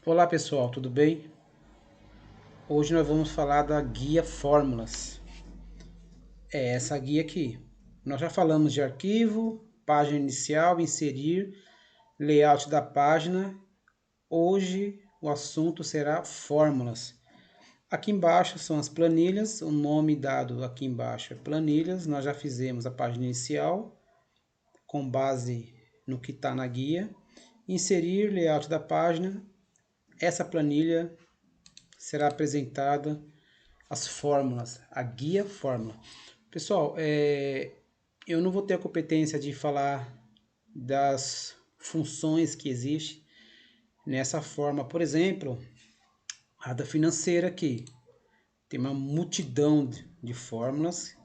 Olá pessoal, tudo bem? Hoje nós vamos falar da guia Fórmulas. É essa guia aqui. Nós já falamos de arquivo, página inicial, inserir, layout da página. Hoje o assunto será fórmulas. Aqui embaixo são as planilhas, o nome dado aqui embaixo é planilhas. Nós já fizemos a página inicial com base no que está na guia. Inserir layout da página. Essa planilha será apresentada as fórmulas, a guia fórmula. Pessoal, eu não vou ter a competência de falar das funções que existem nessa forma. Por exemplo, a da financeira aqui. Tem uma multidão de fórmulas.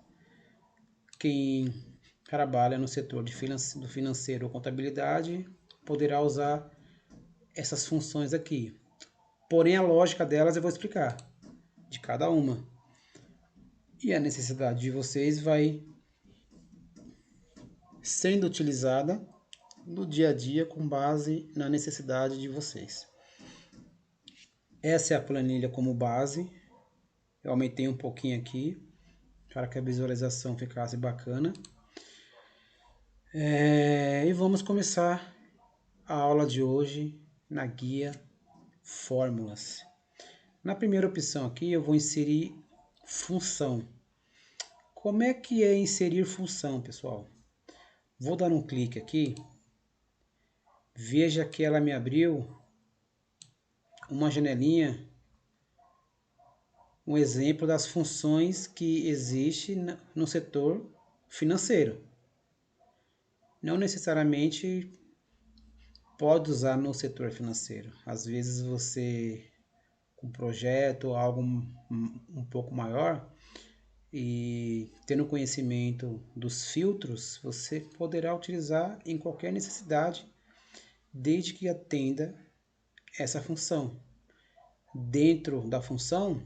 Quem trabalha no setor do financeiro ou contabilidade poderá usar essas funções aqui. Porém, a lógica delas eu vou explicar, de cada uma. E a necessidade de vocês vai sendo utilizada no dia a dia com base na necessidade de vocês. Essa é a planilha como base. Eu aumentei um pouquinho aqui para que a visualização ficasse bacana. E vamos começar a aula de hoje na guia Fórmulas. Na primeira opção aqui eu vou inserir função. Como é que é inserir função, pessoal? Vou dar um clique aqui. Veja que ela me abriu uma janelinha, um exemplo das funções que existe no setor financeiro. Não necessariamente pode usar no setor financeiro. Às vezes você, com um projeto ou algo um pouco maior, e tendo conhecimento dos filtros, você poderá utilizar em qualquer necessidade, desde que atenda essa função. Dentro da função,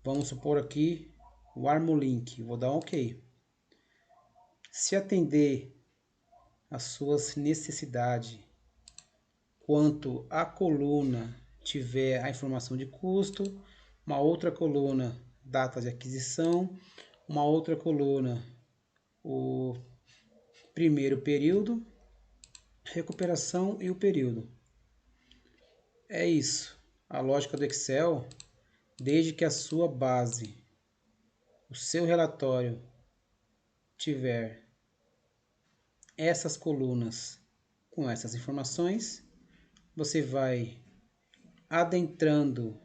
vamos supor aqui o Armolink, vou dar um OK. Se atender às suas necessidades, quanto a coluna tiver a informação de custo, uma outra coluna data de aquisição, uma outra coluna o primeiro período, recuperação e o período. É isso. A lógica do Excel, desde que a sua base, o seu relatório tiver essas colunas com essas informações, você vai adentrando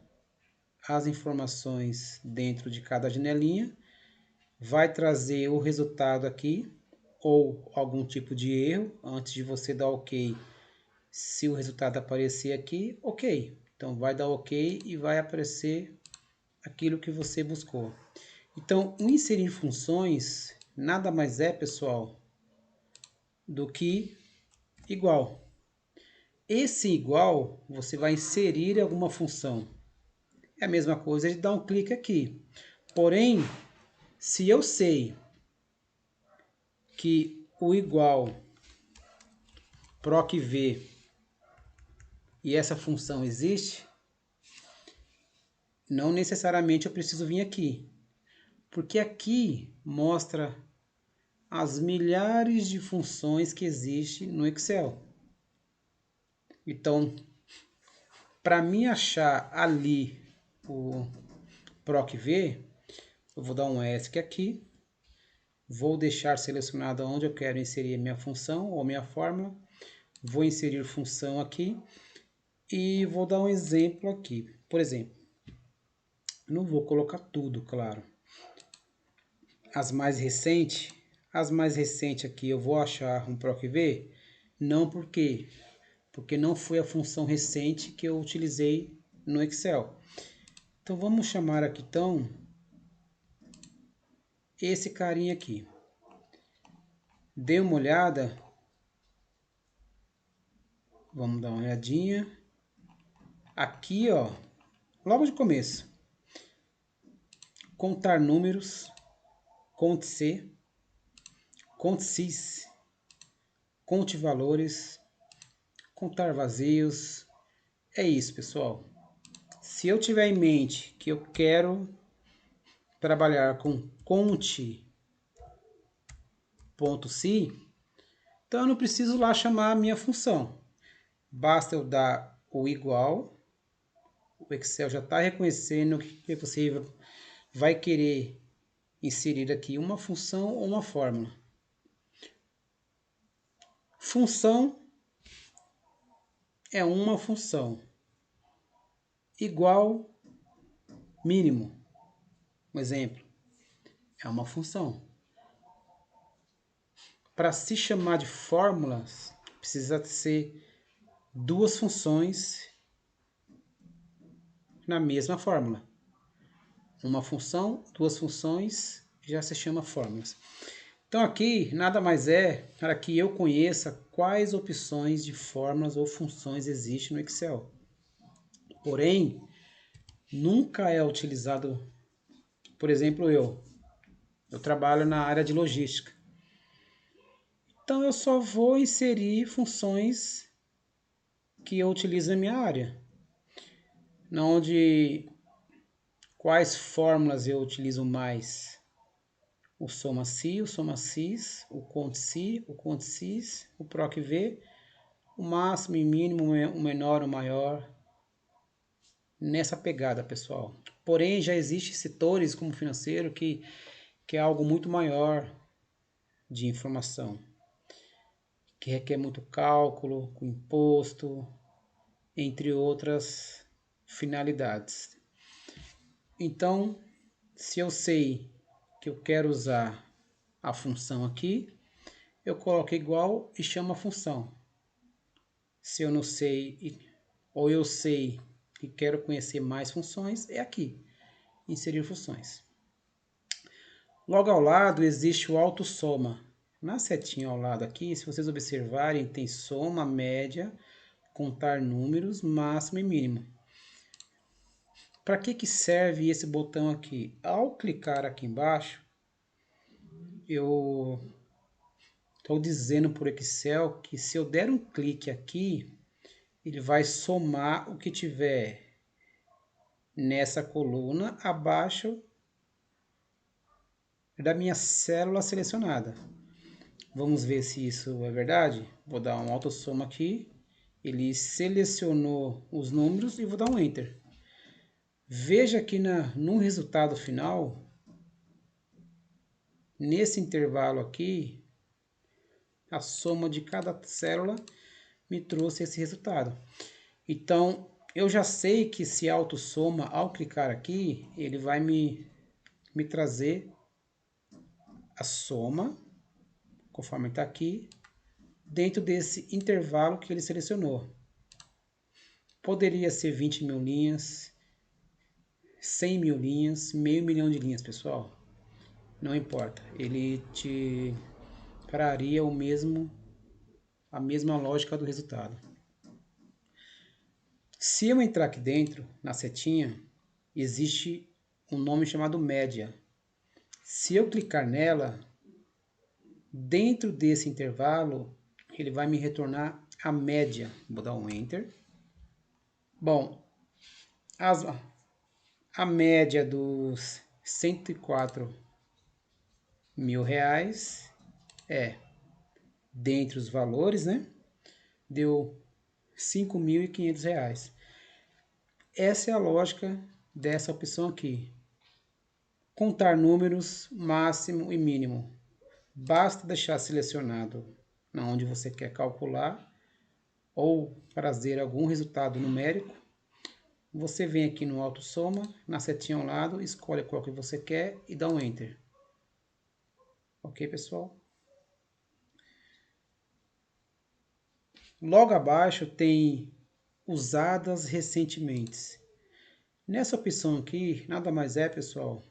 as informações dentro de cada janelinha, vai trazer o resultado aqui, ou algum tipo de erro, antes de você dar OK. Se o resultado aparecer aqui, OK. Então vai dar OK e vai aparecer aquilo que você buscou. Então, o inserir funções nada mais é, pessoal, do que igual. Esse igual, você vai inserir alguma função. É a mesma coisa de dar um clique aqui. Porém, se eu sei que o igual proc_v e essa função existe, não necessariamente eu preciso vir aqui. Porque aqui mostra as milhares de funções que existem no Excel. Então, para mim achar ali o proc_v, eu vou dar um ESC aqui, vou deixar selecionado onde eu quero inserir a minha função ou minha fórmula, vou inserir função aqui e vou dar um exemplo aqui. Por exemplo, não vou colocar tudo, claro. As mais recentes aqui eu vou achar um proc_v? Não, porque não foi a função recente que eu utilizei no Excel. Então vamos chamar aqui então esse carinha aqui. Dê uma olhada. Vamos dar uma olhadinha. Aqui, ó, logo de começo. Contar números, conte C, conte cis, conte valores, contar vazios, É isso, pessoal. Se eu tiver em mente que eu quero trabalhar com conte.si, então eu não preciso lá chamar a minha função. Basta eu dar o igual, o Excel já está reconhecendo que você vai querer inserir aqui uma função ou uma fórmula. Função é uma função. Igual mínimo. Um exemplo. É uma função. Para se chamar de fórmulas, precisa ser duas funções na mesma fórmula. Uma função, duas funções, já se chama fórmulas. Então aqui nada mais é para que eu conheça quais opções de fórmulas ou funções existem no Excel. Porém, nunca é utilizado, por exemplo, eu trabalho na área de logística. Então eu só vou inserir funções que eu utilizo na minha área. Onde quais fórmulas eu utilizo mais? O soma-si, o soma-sis, o conte-si, o conte-sis, o proc-v, o máximo e mínimo, o menor, o maior, nessa pegada, pessoal. Porém, já existem setores como financeiro que é algo muito maior de informação, que requer muito cálculo, com imposto, entre outras finalidades. Então, se eu sei que eu quero usar a função aqui, eu coloco igual e chamo a função. Se eu não sei, ou eu sei e quero conhecer mais funções, é aqui, inserir funções. Logo ao lado existe o autossoma. Na setinha ao lado aqui, se vocês observarem, tem soma, média, contar números, máximo e mínimo. Para que serve esse botão aqui? Ao clicar aqui embaixo, eu estou dizendo por Excel que se eu der um clique aqui, ele vai somar o que tiver nessa coluna abaixo da minha célula selecionada. Vamos ver se isso é verdade. Vou dar um autossoma aqui. Ele selecionou os números e vou dar um Enter. Veja que no resultado final, nesse intervalo aqui, a soma de cada célula me trouxe esse resultado. Então, eu já sei que se autossoma, ao clicar aqui, ele vai me trazer a soma, conforme está aqui, dentro desse intervalo que ele selecionou. Poderia ser 20 mil linhas, 100 mil linhas, meio milhão de linhas, pessoal. Não importa, ele te traria a mesma lógica do resultado. Se eu entrar aqui dentro, na setinha, existe um nome chamado média. Se eu clicar nela, dentro desse intervalo, ele vai me retornar a média. Vou dar um Enter. Bom, a média dos 104 mil reais é, dentre os valores, né? Deu 5.500 reais. Essa é a lógica dessa opção aqui. Contar números máximo e mínimo. Basta deixar selecionado onde você quer calcular ou trazer algum resultado numérico. Você vem aqui no autossoma, na setinha ao lado, escolhe qual que você quer e dá um Enter. Ok, pessoal? Logo abaixo tem usadas recentemente. Nessa opção aqui, nada mais é, pessoal,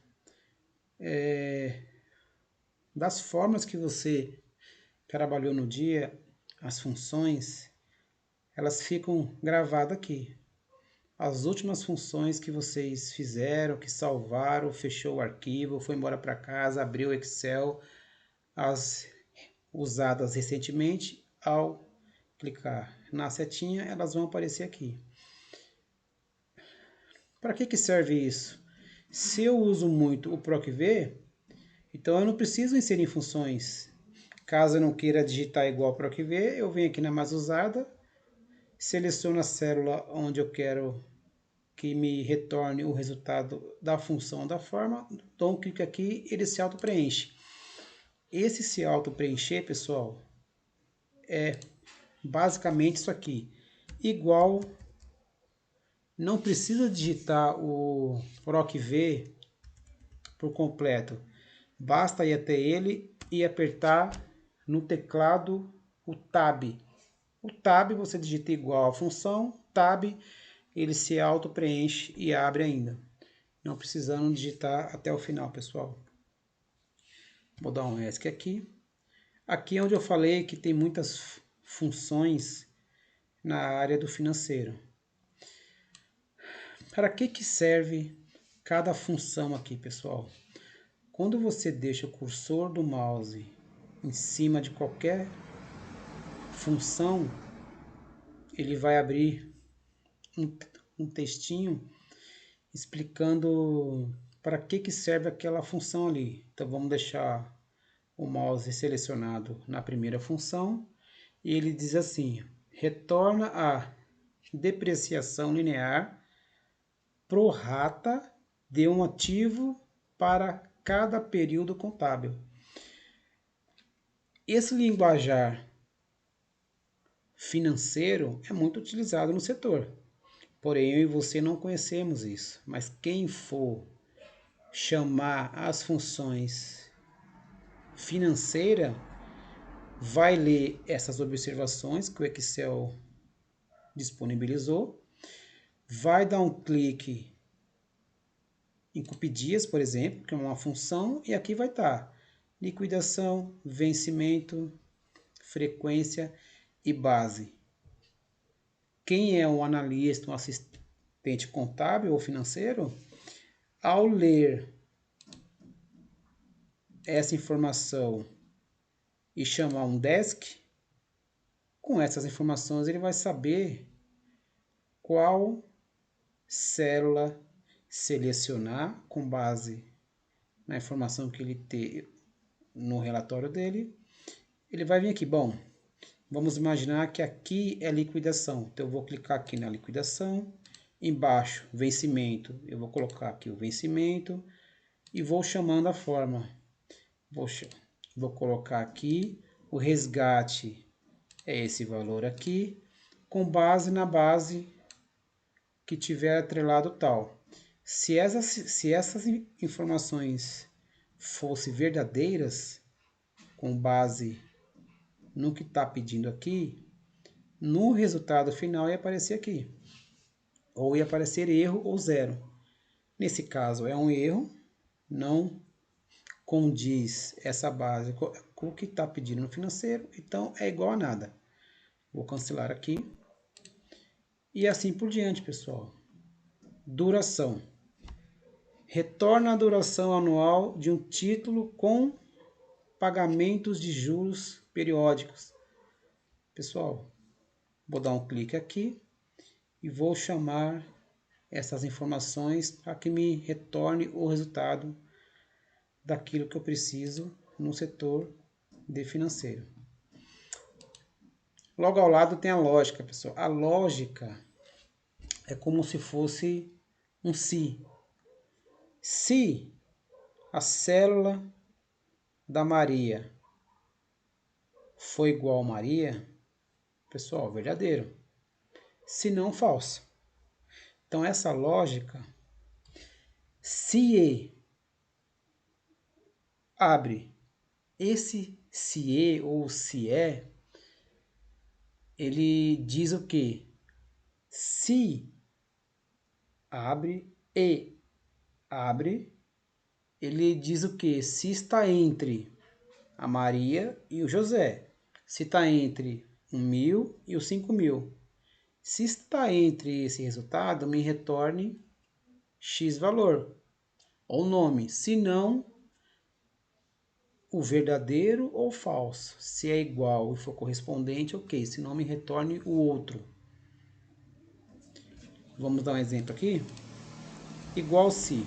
das fórmulas que você trabalhou no dia, as funções, elas ficam gravadas aqui. As últimas funções que vocês fizeram, que salvaram, fechou o arquivo, foi embora para casa, abriu o Excel, as usadas recentemente, ao clicar na setinha, elas vão aparecer aqui. Para que serve isso? Se eu uso muito o PROC-V, então eu não preciso inserir funções. Caso eu não queira digitar igual ao PROC-V, eu venho aqui na mais usada, seleciono a célula onde eu quero que me retorne o resultado da função da forma, dou um clique aqui, ele se auto-preenche. Esse se auto-preencher, pessoal, é basicamente isso aqui. Igual, não precisa digitar o PROC-V por completo. Basta ir até ele e apertar no teclado o Tab. O Tab você digita igual a função, Tab, ele se auto-preenche e abre ainda. Não precisando digitar até o final, pessoal. Vou dar um ESC aqui. Aqui é onde eu falei que tem muitas funções na área do financeiro. Para que serve cada função aqui, pessoal? Quando você deixa o cursor do mouse em cima de qualquer função, ele vai abrir um textinho explicando para que serve aquela função ali. Então vamos deixar o mouse selecionado na primeira função e ele diz assim: retorna a depreciação linear pro rata de um ativo para cada período contábil. Esse linguajar financeiro é muito utilizado no setor. Porém, eu e você não conhecemos isso. Mas quem for chamar as funções financeiras vai ler essas observações que o Excel disponibilizou, vai dar um clique em cupdias, por exemplo, que é uma função, e aqui vai estar liquidação, vencimento, frequência e base. Quem é um analista, um assistente contábil ou financeiro, ao ler essa informação e chamar um desk, com essas informações ele vai saber qual célula selecionar com base na informação que ele tem no relatório dele. Ele vai vir aqui, bom, vamos imaginar que aqui é liquidação, então eu vou clicar aqui na liquidação, embaixo vencimento, eu vou colocar aqui o vencimento e vou chamando a forma. Vou colocar aqui o resgate, é esse valor aqui, com base na base que tiver atrelado tal. Se essas informações fossem verdadeiras, com base no que está pedindo aqui, no resultado final ia aparecer aqui. Ou ia aparecer erro ou zero. Nesse caso é um erro, não condiz essa base com o que está pedindo no financeiro, então é igual a nada. Vou cancelar aqui. E assim por diante, pessoal. Duração. Retorna a duração anual de um título com pagamentos de juros periódicos. Pessoal, vou dar um clique aqui e vou chamar essas informações para que me retorne o resultado daquilo que eu preciso no setor de financeiro. Logo ao lado tem a lógica, pessoal. A lógica é como se fosse um se. Se a célula da Maria foi igual a Maria, pessoal, verdadeiro. Se não, falso. Então, essa lógica, se abre esse se ou se é, ele diz o que? Se abre e abre, ele diz o que? Se está entre a Maria e o José. Se está entre o 1.000 e os 5.000. Se está entre esse resultado, me retorne X valor ou nome. Se não, o verdadeiro ou falso. Se é igual e for correspondente, ok. Se não, me retorne o outro. Vamos dar um exemplo aqui. igual se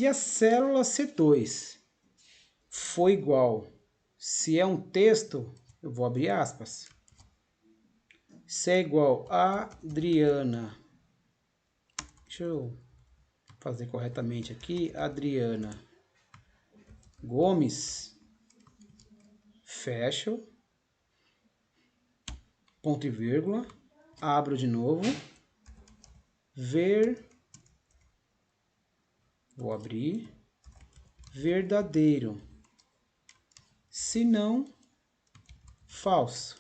a célula C2 for igual, se é um texto, eu vou abrir aspas. Se é igual a Adriana, deixa eu fazer corretamente aqui, Adriana Gomes, fecho, ponto e vírgula, abro de novo, vou abrir, verdadeiro, se não, falso.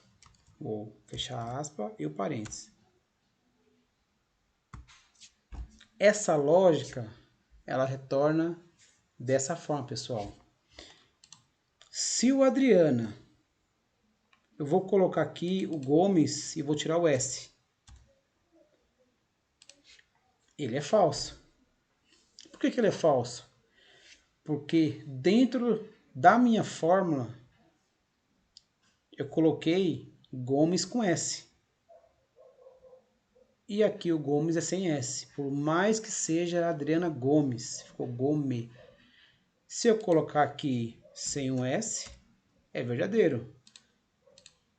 Vou fechar aspa e o parênteses. Essa lógica, ela retorna dessa forma, pessoal. Se o Adriana, eu vou colocar aqui o Gomes e vou tirar o S. Ele é falso. Por que ele é falso? Porque dentro da minha fórmula, eu coloquei Gomes com S. E aqui o Gomes é sem S. Por mais que seja Adriana Gomes, ficou Gome. Se eu colocar aqui sem um S, é verdadeiro.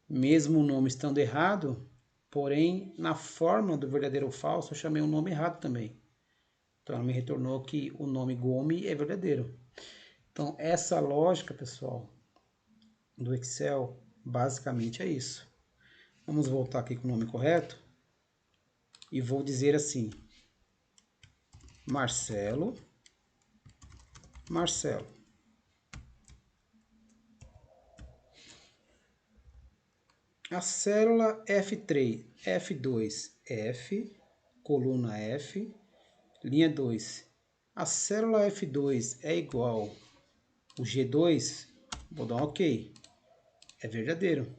Mesmo o nome estando errado, porém, na forma do verdadeiro ou falso, eu chamei o nome errado também. Então, ela me retornou que o nome Gome é verdadeiro. Então, essa lógica, pessoal, do Excel, basicamente é isso. Vamos voltar aqui com o nome correto. E vou dizer assim, Marcelo. A célula F3, F2, F, coluna F, linha 2. A célula F2 é igual o G2, vou dar um OK. É verdadeiro.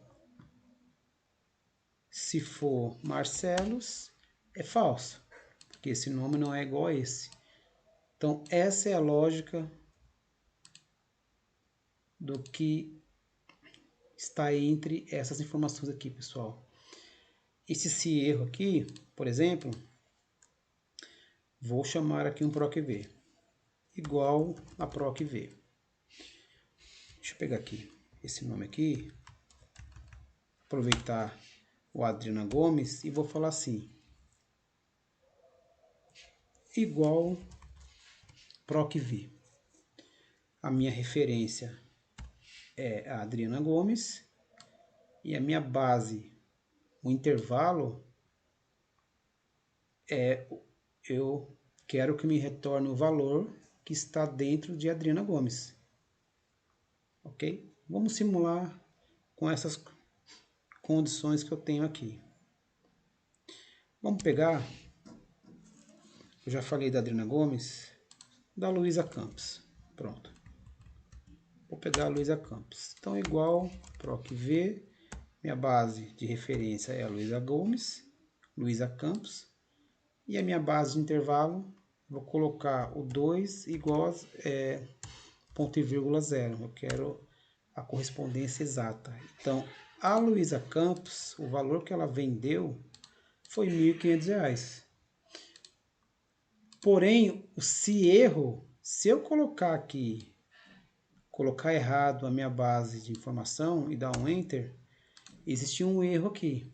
Se for Marcelos, é falso, porque esse nome não é igual a esse. Então, essa é a lógica do que está entre essas informações aqui, pessoal. Esse erro aqui, por exemplo, vou chamar aqui um PROC-V, igual a PROC-V. Deixa eu pegar aqui esse nome aqui, aproveitar o Adriana Gomes e vou falar assim, igual PROC-V. A minha referência é a Adriana Gomes e a minha base, o intervalo, eu quero que me retorne o valor que está dentro de Adriana Gomes. Ok? Vamos simular com essas condições que eu tenho aqui. Vamos pegar, eu já falei da Adriana Gomes, da Luísa Campos. Pronto. Vou pegar a Luísa Campos. Então, igual PROC-V, minha base de referência é a Luísa Gomes, Luísa Campos, e a minha base de intervalo, vou colocar o 2 igual a ponto e vírgula 0. Eu quero a correspondência exata. Então, a Luísa Campos, o valor que ela vendeu foi R$ 1.500. Porém, se eu colocar aqui, colocar errado a minha base de informação e dar um Enter, existe um erro aqui.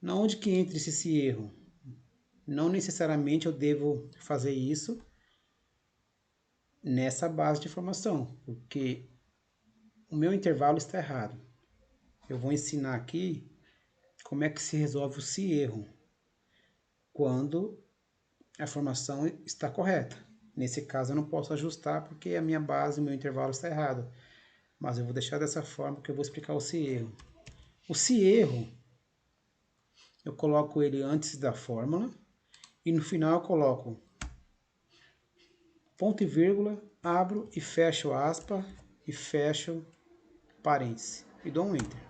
Na onde que entra esse erro? Não necessariamente eu devo fazer isso nessa base de informação, porque o meu intervalo está errado. Eu vou ensinar aqui como é que se resolve o erro quando a informação está correta. Nesse caso eu não posso ajustar porque a minha base, o meu intervalo está errado. Mas eu vou deixar dessa forma que eu vou explicar o erro. O erro, eu coloco ele antes da fórmula e no final eu coloco ponto e vírgula, abro e fecho aspa e fecho parênteses e dou um Enter.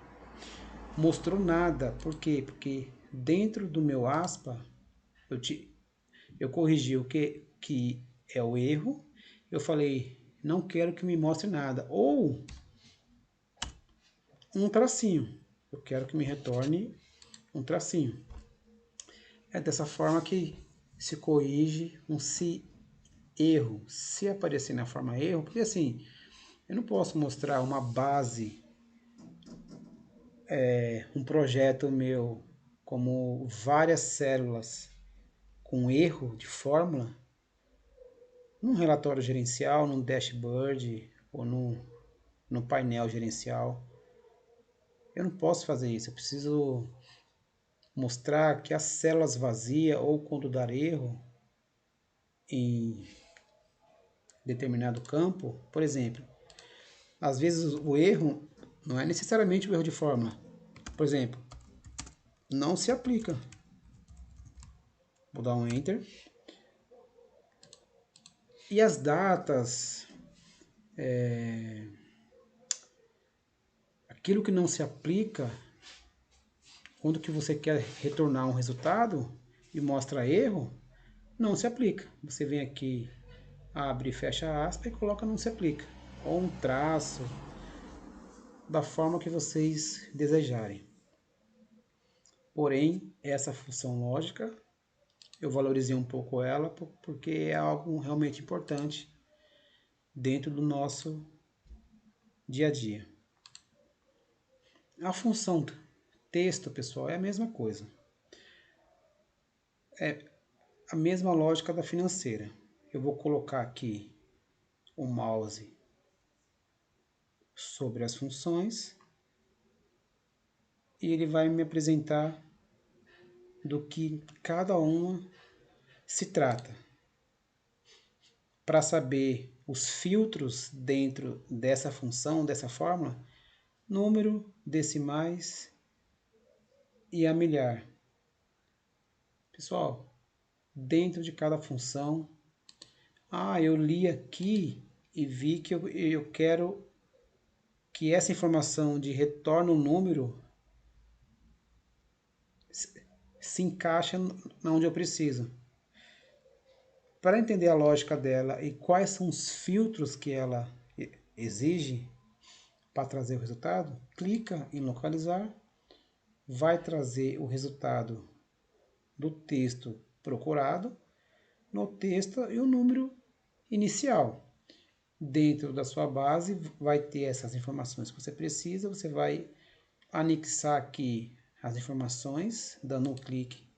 Mostrou nada, por quê? Porque dentro do meu aspa eu corrigi o que é o erro, eu falei, não quero que me mostre nada, ou um tracinho, eu quero que me retorne um tracinho. É dessa forma que se corrige um se erro. Se aparecer na forma erro, porque assim, eu não posso mostrar uma base, um projeto meu, como várias células com erro de fórmula, num relatório gerencial, num dashboard ou no painel gerencial. Eu não posso fazer isso, eu preciso mostrar que as células vazias ou quando dar erro em determinado campo, por exemplo, às vezes o erro não é necessariamente o erro de fórmula. Por exemplo, não se aplica. Vou dar um Enter. E as datas, aquilo que não se aplica, quando que você quer retornar um resultado e mostra erro, não se aplica. Você vem aqui, abre e fecha aspas e coloca não se aplica. Ou um traço, da forma que vocês desejarem. Porém, essa função lógica, eu valorizei um pouco ela porque é algo realmente importante dentro do nosso dia a dia. A função texto, pessoal, é a mesma coisa. É a mesma lógica da financeira. Eu vou colocar aqui o mouse sobre as funções e ele vai me apresentar do que cada uma se trata. Para saber os filtros dentro dessa função, dessa fórmula, número, decimais e a milhar. Pessoal, dentro de cada função, eu li aqui e vi que eu quero que essa informação de retorno número se encaixe onde eu preciso. Para entender a lógica dela e quais são os filtros que ela exige para trazer o resultado, clica em localizar, vai trazer o resultado do texto procurado no texto e o número inicial. Dentro da sua base vai ter essas informações que você precisa, você vai anexar aqui as informações, dando um clique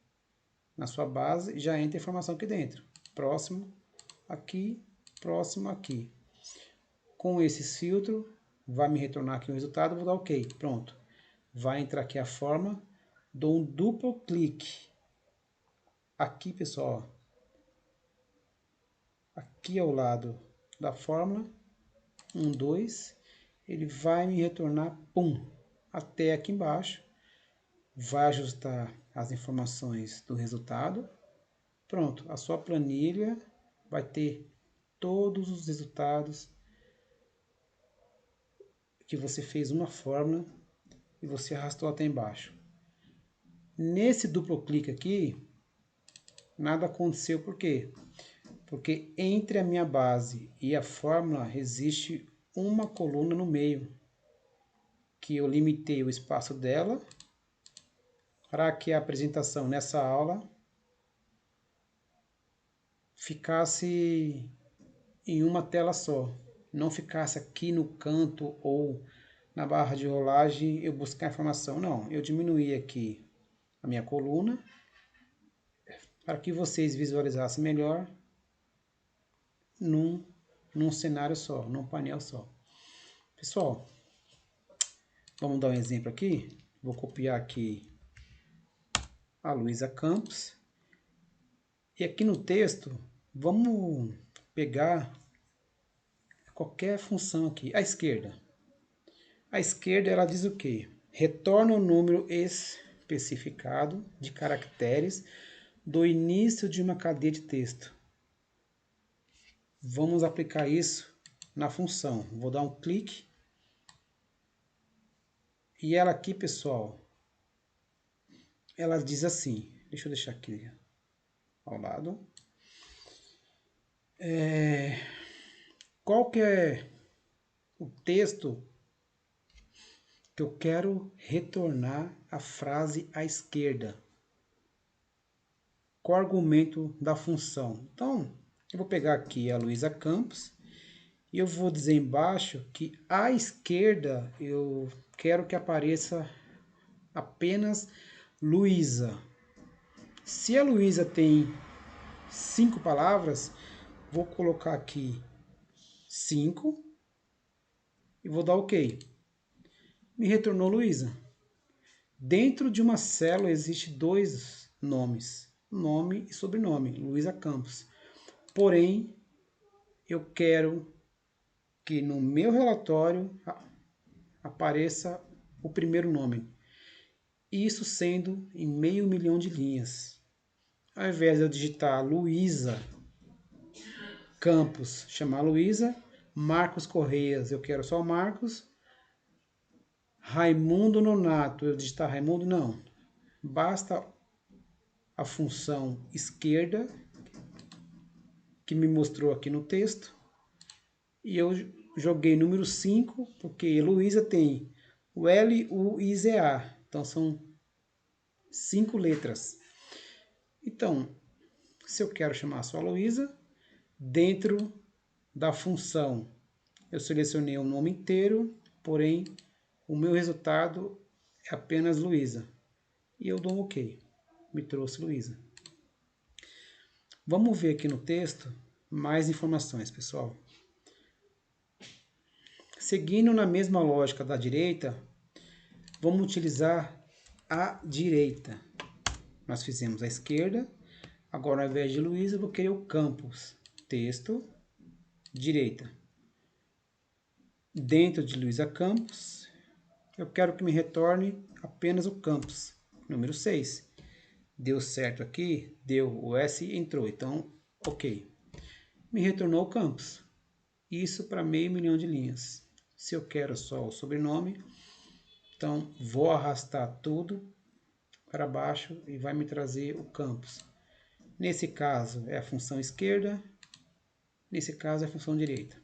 na sua base, já entra a informação aqui dentro. Próximo aqui, próximo aqui. Com esses filtros, vai me retornar aqui o resultado, vou dar OK. Pronto. Vai entrar aqui a forma, dou um duplo clique. Aqui, pessoal, aqui ao lado da fórmula, 1, 2, ele vai me retornar, pum, até aqui embaixo, vai ajustar as informações do resultado, pronto, a sua planilha vai ter todos os resultados que você fez uma fórmula e você arrastou até embaixo. Nesse duplo clique aqui, nada aconteceu, por quê? Porque entre a minha base e a fórmula existe uma coluna no meio, que eu limitei o espaço dela para que a apresentação nessa aula ficasse em uma tela só, não ficasse aqui no canto ou na barra de rolagem eu buscar informação, não, eu diminuí aqui a minha coluna para que vocês visualizassem melhor num cenário só, num painel só. Pessoal, vamos dar um exemplo aqui, vou copiar aqui a Luísa Campos e aqui no texto vamos pegar qualquer função aqui, à esquerda. À esquerda ela diz o quê? Retorna o número especificado de caracteres do início de uma cadeia de texto. Vamos aplicar isso na função. Vou dar um clique. E ela aqui, pessoal, ela diz assim, deixa eu deixar aqui ao lado. Qual que é o texto que eu quero retornar a frase à esquerda? qual o argumento da função. Então, eu vou pegar aqui a Luísa Campos e eu vou dizer embaixo que à esquerda eu quero que apareça apenas Luísa. Se a Luísa tem 5 palavras, vou colocar aqui 5 e vou dar OK. Me retornou Luísa. Dentro de uma célula existe 2 nomes, nome e sobrenome, Luísa Campos. Porém, eu quero que no meu relatório apareça o primeiro nome. Isso sendo em 500 mil de linhas. Ao invés de eu digitar Luísa Campos, chamar Luísa, Marcos Correias, eu quero só Marcos, Raimundo Nonato, eu digitar Raimundo, não. Basta a função esquerda, que me mostrou aqui no texto, e eu joguei número 5, porque Luísa tem o L-U-I-Z-A, então são 5 letras. Então, se eu quero chamar só Luísa, dentro da função eu selecionei o nome inteiro, porém o meu resultado é apenas Luísa. E eu dou um OK. Me trouxe Luísa. Vamos ver aqui no texto mais informações, pessoal. Seguindo na mesma lógica da direita, vamos utilizar a direita. Nós fizemos a esquerda, agora ao invés de Luísa, eu vou querer o Campos. Texto, direita. Dentro de Luísa Campos, eu quero que me retorne apenas o Campos, número 6. Deu certo aqui, deu o S entrou, então OK. Me retornou o Campos. Isso para 500 mil de linhas. Se eu quero só o sobrenome, então vou arrastar tudo para baixo e vai me trazer o Campos. Nesse caso é a função esquerda, nesse caso é a função direita.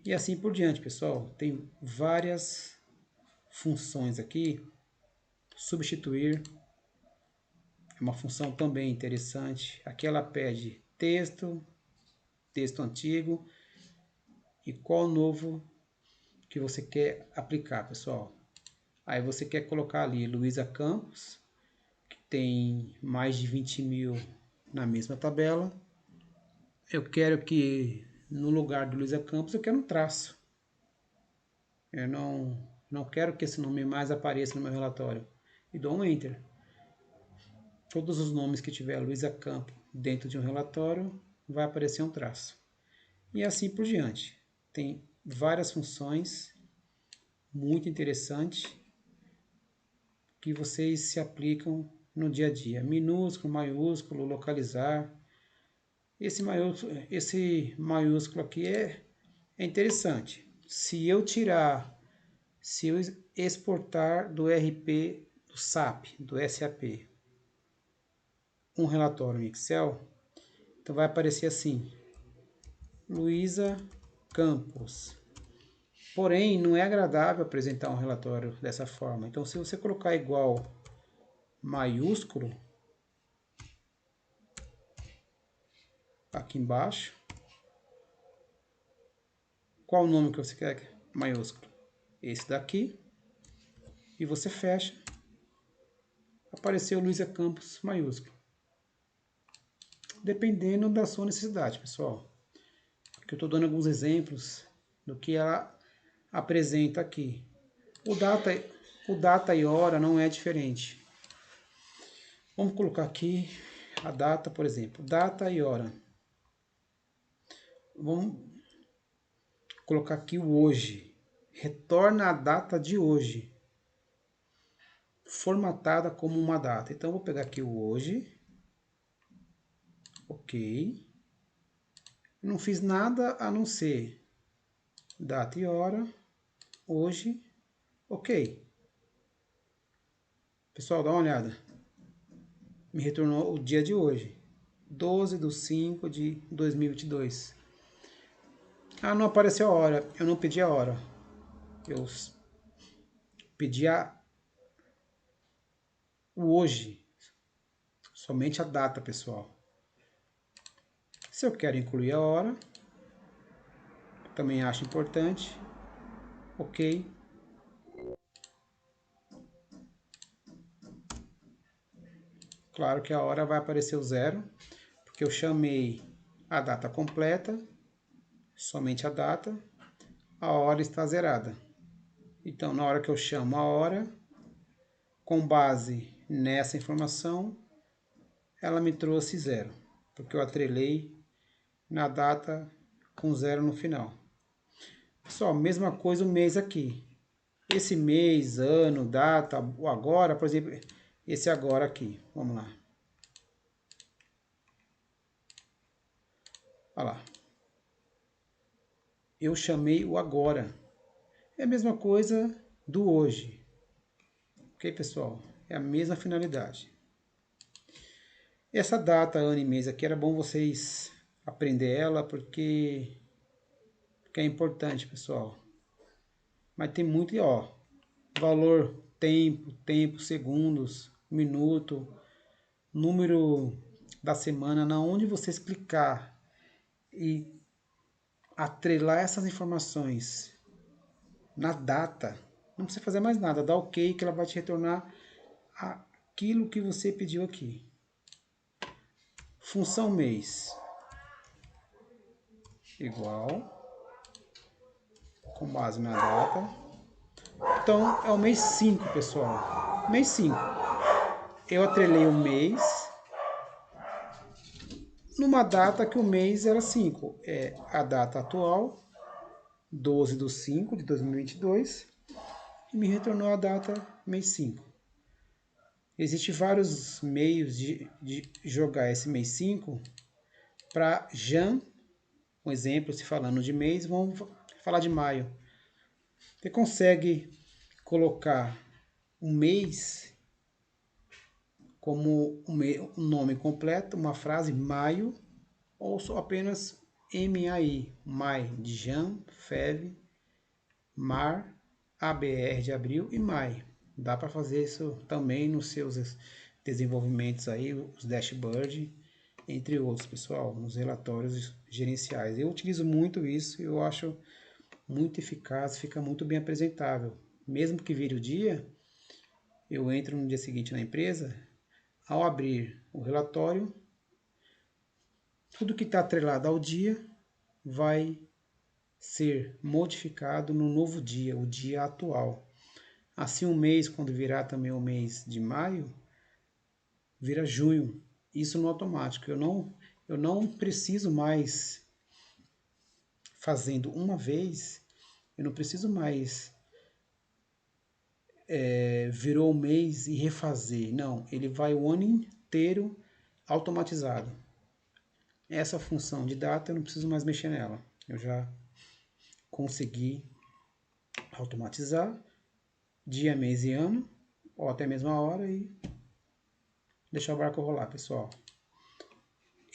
E assim por diante, pessoal. Tem várias funções aqui. Substituir é uma função também interessante. Aqui ela pede texto, texto antigo e qual novo que você quer aplicar, pessoal. Aí você quer colocar ali Luísa Campos, que tem mais de 20 mil na mesma tabela. Eu quero que no lugar de Luísa Campos eu quero um traço. Eu não quero que esse nome mais apareça no meu relatório. E dou um Enter. Todos os nomes que tiver Luísa Campos dentro de um relatório, vai aparecer um traço. E assim por diante. Tem várias funções muito interessantes que vocês se aplicam no dia a dia. Minúsculo, maiúsculo, localizar. Esse maiúsculo aqui é interessante. Se eu exportar do RP, do SAP, do SAP, um relatório em Excel, então vai aparecer assim, Luísa Campos. Porém, não é agradável apresentar um relatório dessa forma. Então, se você colocar igual maiúsculo, aqui embaixo, qual o nome que você quer maiúsculo? Esse daqui. E você fecha. Apareceu Luísa Campos maiúsculo. Dependendo da sua necessidade, pessoal. Aqui eu estou dando alguns exemplos do que ela apresenta aqui. O data e hora não é diferente. Vamos colocar aqui a data, por exemplo. Data e hora. Vamos colocar aqui o hoje. Retorna a data de hoje, formatada como uma data. Então, eu vou pegar aqui o hoje. OK. Não fiz nada a não ser data e hora, hoje, OK. Pessoal, dá uma olhada. Me retornou o dia de hoje, 12/5 de 2022. Ah, não apareceu a hora. Eu não pedi a hora. Eu pedi o hoje. somente a data, pessoal. Se eu quero incluir a hora, também acho importante. Ok. Claro que a hora vai aparecer o 0, porque eu chamei a data completa, somente a data, a hora está zerada. Então, na hora que eu chamo a hora, com base nessa informação, ela me trouxe 0, porque eu atrelei na data com 0 no final. Pessoal, mesma coisa o mês aqui. Esse mês, ano, data, o agora, por exemplo, esse agora aqui. Vamos lá. Olha lá. Eu chamei o agora. É a mesma coisa do hoje. Ok, pessoal? É a mesma finalidade. Essa data, ano e mês aqui, era bom vocês aprender ela porque é importante, pessoal. Mas tem muito, ó, valor, tempo, segundos, minuto, número da semana, na onde vocês clicar e atrelar essas informações na data, não precisa fazer mais nada, dá ok que ela vai te retornar aquilo que você pediu aqui. Função mês igual, com base na data. Então é o mês 5, pessoal. Mês 5. Eu atrelei o mês numa data que o mês era 5. É a data atual, 12/5 de 2022, e me retornou a data mês 5. Existem vários meios de jogar esse mês 5 para Jan, um exemplo, se falando de mês, vamos falar de maio. Você consegue colocar um mês como um nome completo, uma frase, maio, ou só apenas MAI, Mai, de Jan, Fev, Mar, ABR de abril e Mai. Dá para fazer isso também nos seus desenvolvimentos aí, os dashboard, entre outros, pessoal, nos relatórios gerenciais. Eu utilizo muito isso e eu acho muito eficaz, fica muito bem apresentável. Mesmo que vire o dia, eu entro no dia seguinte na empresa, ao abrir o relatório, tudo que está atrelado ao dia vai ser modificado no novo dia, o dia atual. Assim, um mês, quando virar também o mês de maio, vira junho. Isso no automático. Eu não preciso mais, fazendo uma vez, eu não preciso mais virou o mês e refazer. Não, ele vai o ano inteiro automatizado. Essa função de data eu não preciso mais mexer nela. Eu já consegui automatizar dia, mês e ano, ou até mesmo a hora, e deixar o barco rolar, pessoal.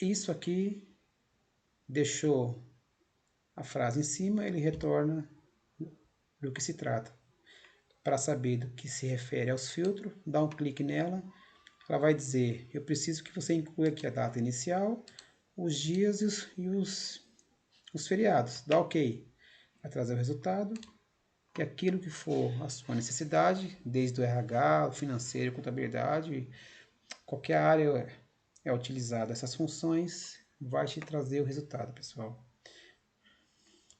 Isso aqui deixou a frase em cima, ele retorna do que se trata. Para saber do que se refere aos filtros, dá um clique nela, ela vai dizer, eu preciso que você inclua aqui a data inicial, os dias e os feriados. Dá ok. Vai trazer o resultado e aquilo que for a sua necessidade, desde o RH, o financeiro, contabilidade, qualquer área é utilizada essas funções, vai te trazer o resultado, pessoal.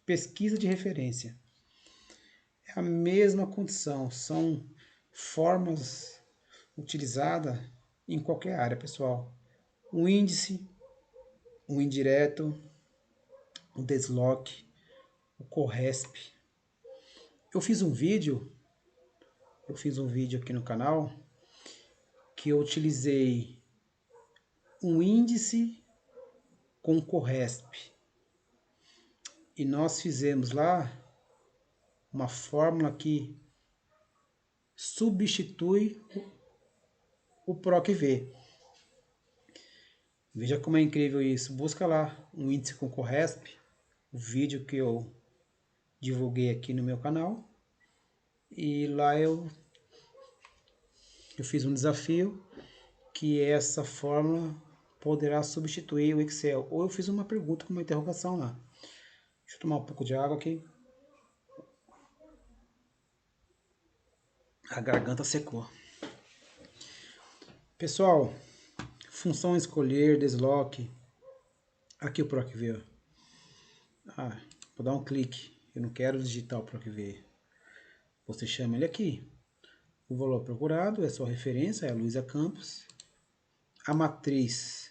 Pesquisa de referência. É a mesma condição, são formas utilizadas em qualquer área, pessoal. O índice, o indireto, o desloque, o corresp. Eu fiz um vídeo aqui no canal que eu utilizei um índice com corresp. E nós fizemos lá uma fórmula que substitui o PROC-V. Veja como é incrível isso. Busca lá um índice com corresp, o vídeo que eu divulguei aqui no meu canal. E lá eu fiz um desafio que essa fórmula poderá substituir o Excel. Ou eu fiz uma pergunta com uma interrogação lá. Deixa eu tomar um pouco de água aqui. A garganta secou. Pessoal, função escolher, desloque. Aqui o PROC-V. Vou dar um clique. Eu não quero digitar o PROC-V. Você chama ele aqui. O valor procurado é sua referência, é a Luiza Campos. A matriz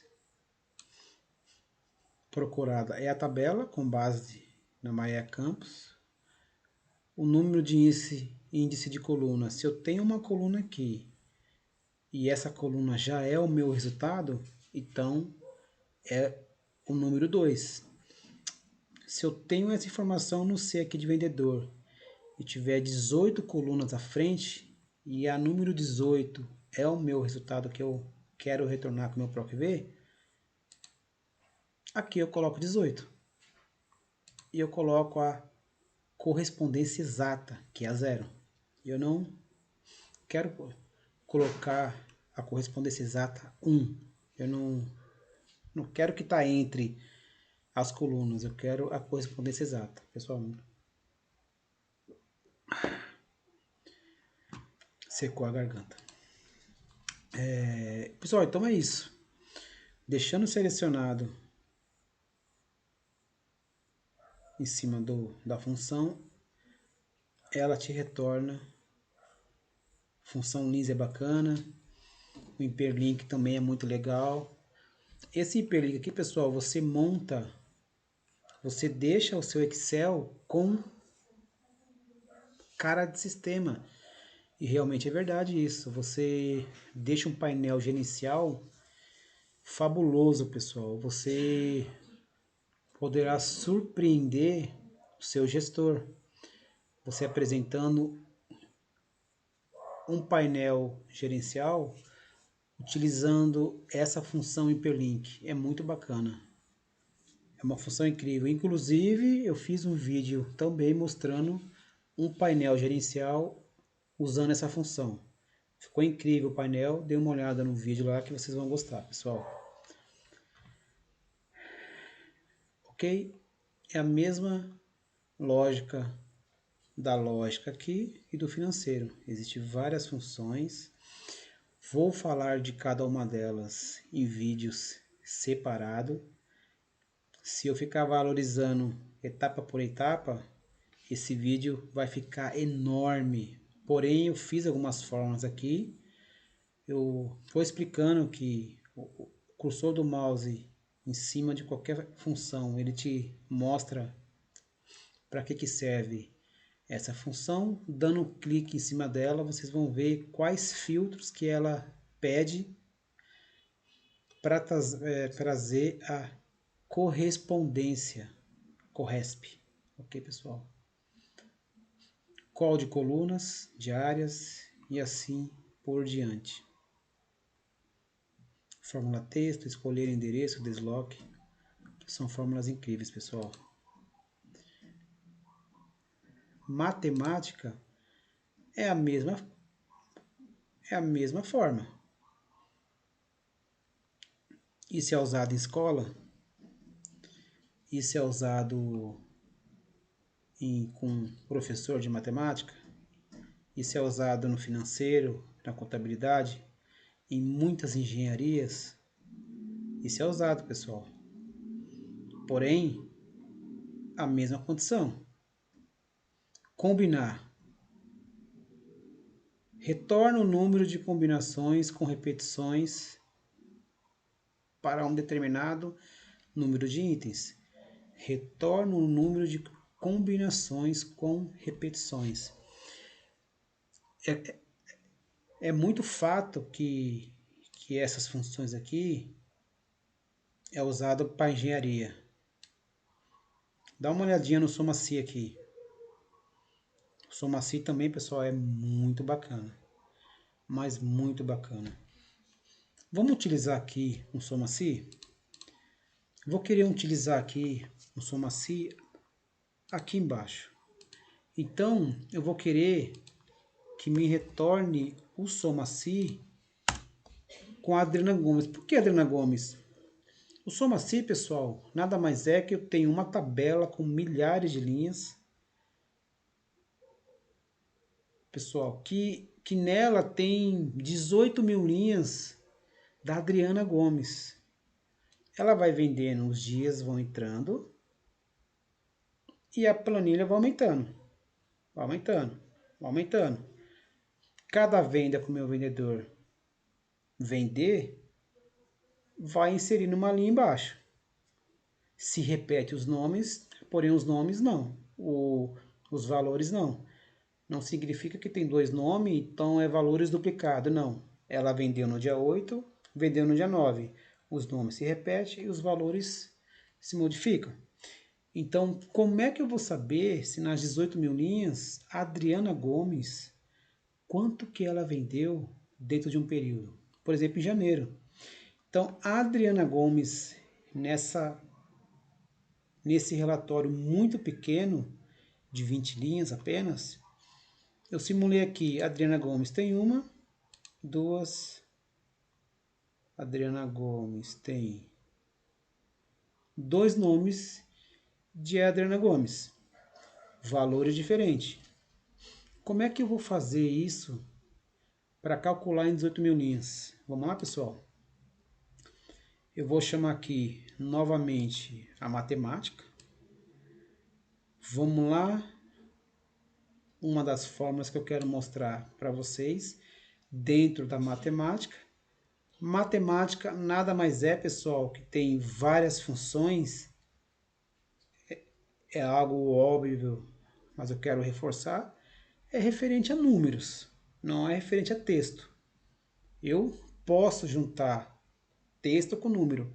procurada é a tabela com base na Maia Campos. O número de índice de coluna. Se eu tenho uma coluna aqui e essa coluna já é o meu resultado, então é o número 2. Se eu tenho essa informação no C aqui de vendedor e tiver 18 colunas à frente e a número 18 é o meu resultado que eu quero retornar com o meu PROC-V, aqui eu coloco 18. E eu coloco a correspondência exata, que é a 0. Eu não quero colocar a correspondência exata 1. Eu não quero que está entre as colunas, eu quero a correspondência exata, pessoal. Secou a garganta. Pessoal, então é isso. Deixando selecionado em cima da função, ela te retorna. Função lins é bacana. O hiperlink também é muito legal. Esse hiperlink aqui, pessoal, você monta, você deixa o seu Excel com cara de sistema. E realmente é verdade isso. Você deixa um painel gerencial fabuloso, pessoal. Você poderá surpreender o seu gestor. Você apresentando um painel gerencial utilizando essa função hiperlink. É muito bacana. É uma função incrível. Inclusive, eu fiz um vídeo também mostrando um painel gerencial usando essa função. Ficou incrível o painel. Dê uma olhada no vídeo lá que vocês vão gostar, pessoal. Ok? É a mesma lógica da lógica aqui e do financeiro. Existem várias funções. Vou falar de cada uma delas em vídeos separado. Se eu ficar valorizando etapa por etapa, esse vídeo vai ficar enorme. Porém, eu fiz algumas formas aqui. Eu vou explicando que o cursor do mouse em cima de qualquer função, ele te mostra para que serve essa função. Dando um clique em cima dela, vocês vão ver quais filtros que ela pede para trazer a correspondência, corresp. Ok, pessoal? Call de colunas, diárias e assim por diante. Fórmula texto, escolher endereço, desloque. São fórmulas incríveis, pessoal. Matemática é a mesma forma. Isso é usado em escola, isso é usado com professor de matemática, isso é usado no financeiro, na contabilidade, em muitas engenharias. Isso é usado, pessoal. Porém, a mesma condição. Combinar. Retorna o número de combinações com repetições para um determinado número de itens. Retorna o número de combinações com repetições. É muito fato que essas funções aqui é usado para engenharia. Dá uma olhadinha no SomaSci aqui. O SomaSci também, pessoal, é muito bacana. Mas muito bacana. Vamos utilizar aqui um SomaSci? Vou querer utilizar aqui um SomaSci aqui embaixo. Então, eu vou querer que me retorne o SomaSci com a Adriana Gomes. Por que Adriana Gomes? O SomaSci, pessoal, nada mais é que eu tenho uma tabela com milhares de linhas, pessoal, que nela tem 18 mil linhas da Adriana Gomes. Ela vai vendendo, os dias vão entrando e a planilha vai aumentando, vai aumentando, vai aumentando. Cada venda que o meu vendedor vender, vai inserindo uma linha embaixo. Se repete os nomes, porém os nomes não, os valores não. Não significa que tem dois nomes, então é valores duplicados, não. Ela vendeu no dia 8, vendeu no dia 9. Os nomes se repetem e os valores se modificam. Então, como é que eu vou saber se nas 18 mil linhas, a Adriana Gomes, quanto que ela vendeu dentro de um período? Por exemplo, em janeiro. Então, a Adriana Gomes, nesse relatório muito pequeno, de 20 linhas apenas, eu simulei aqui, a Adriana Gomes tem uma, duas, Adriana Gomes tem dois nomes de Adriana Gomes, valores diferentes. Como é que eu vou fazer isso para calcular em 18 mil linhas? Vamos lá, pessoal? Eu vou chamar aqui novamente a matemática. Vamos lá. Uma das fórmulas que eu quero mostrar para vocês dentro da matemática. Matemática nada mais é, pessoal, que tem várias funções. É algo óbvio, mas eu quero reforçar. É referente a números, não é referente a texto. Eu posso juntar texto com número,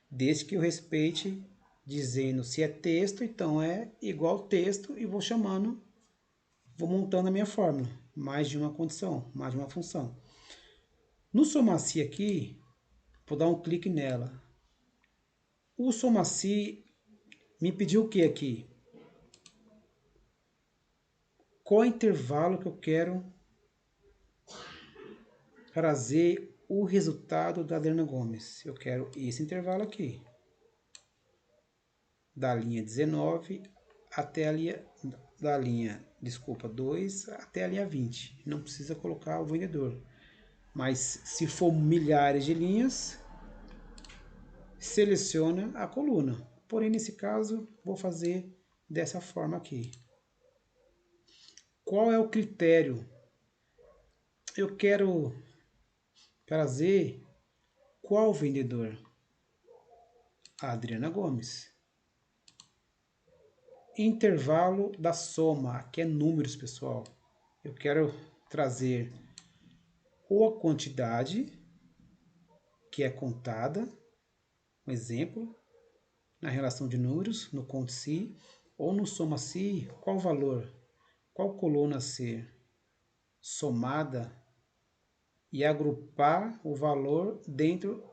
desde que eu respeite dizendo se é texto, então é igual texto e vou chamando, vou montando a minha fórmula, mais de uma condição, mais de uma função. No SomaSci aqui, vou dar um clique nela. O SomaSci me pediu o que aqui? Qual é o intervalo que eu quero trazer o resultado da Adriana Gomes? Eu quero esse intervalo aqui, da linha 19 até a linha, da linha, desculpa, 2 até a linha 20. Não precisa colocar o vendedor. Mas se for milhares de linhas, seleciona a coluna. Porém, nesse caso, vou fazer dessa forma aqui. Qual é o critério? Eu quero trazer qual vendedor? A Adriana Gomes. Intervalo da soma, aqui é números, pessoal. Eu quero trazer ou a quantidade que é contada, um exemplo, na relação de números, no conte-se, ou no soma-se, qual valor, qual coluna ser somada e agrupar o valor dentro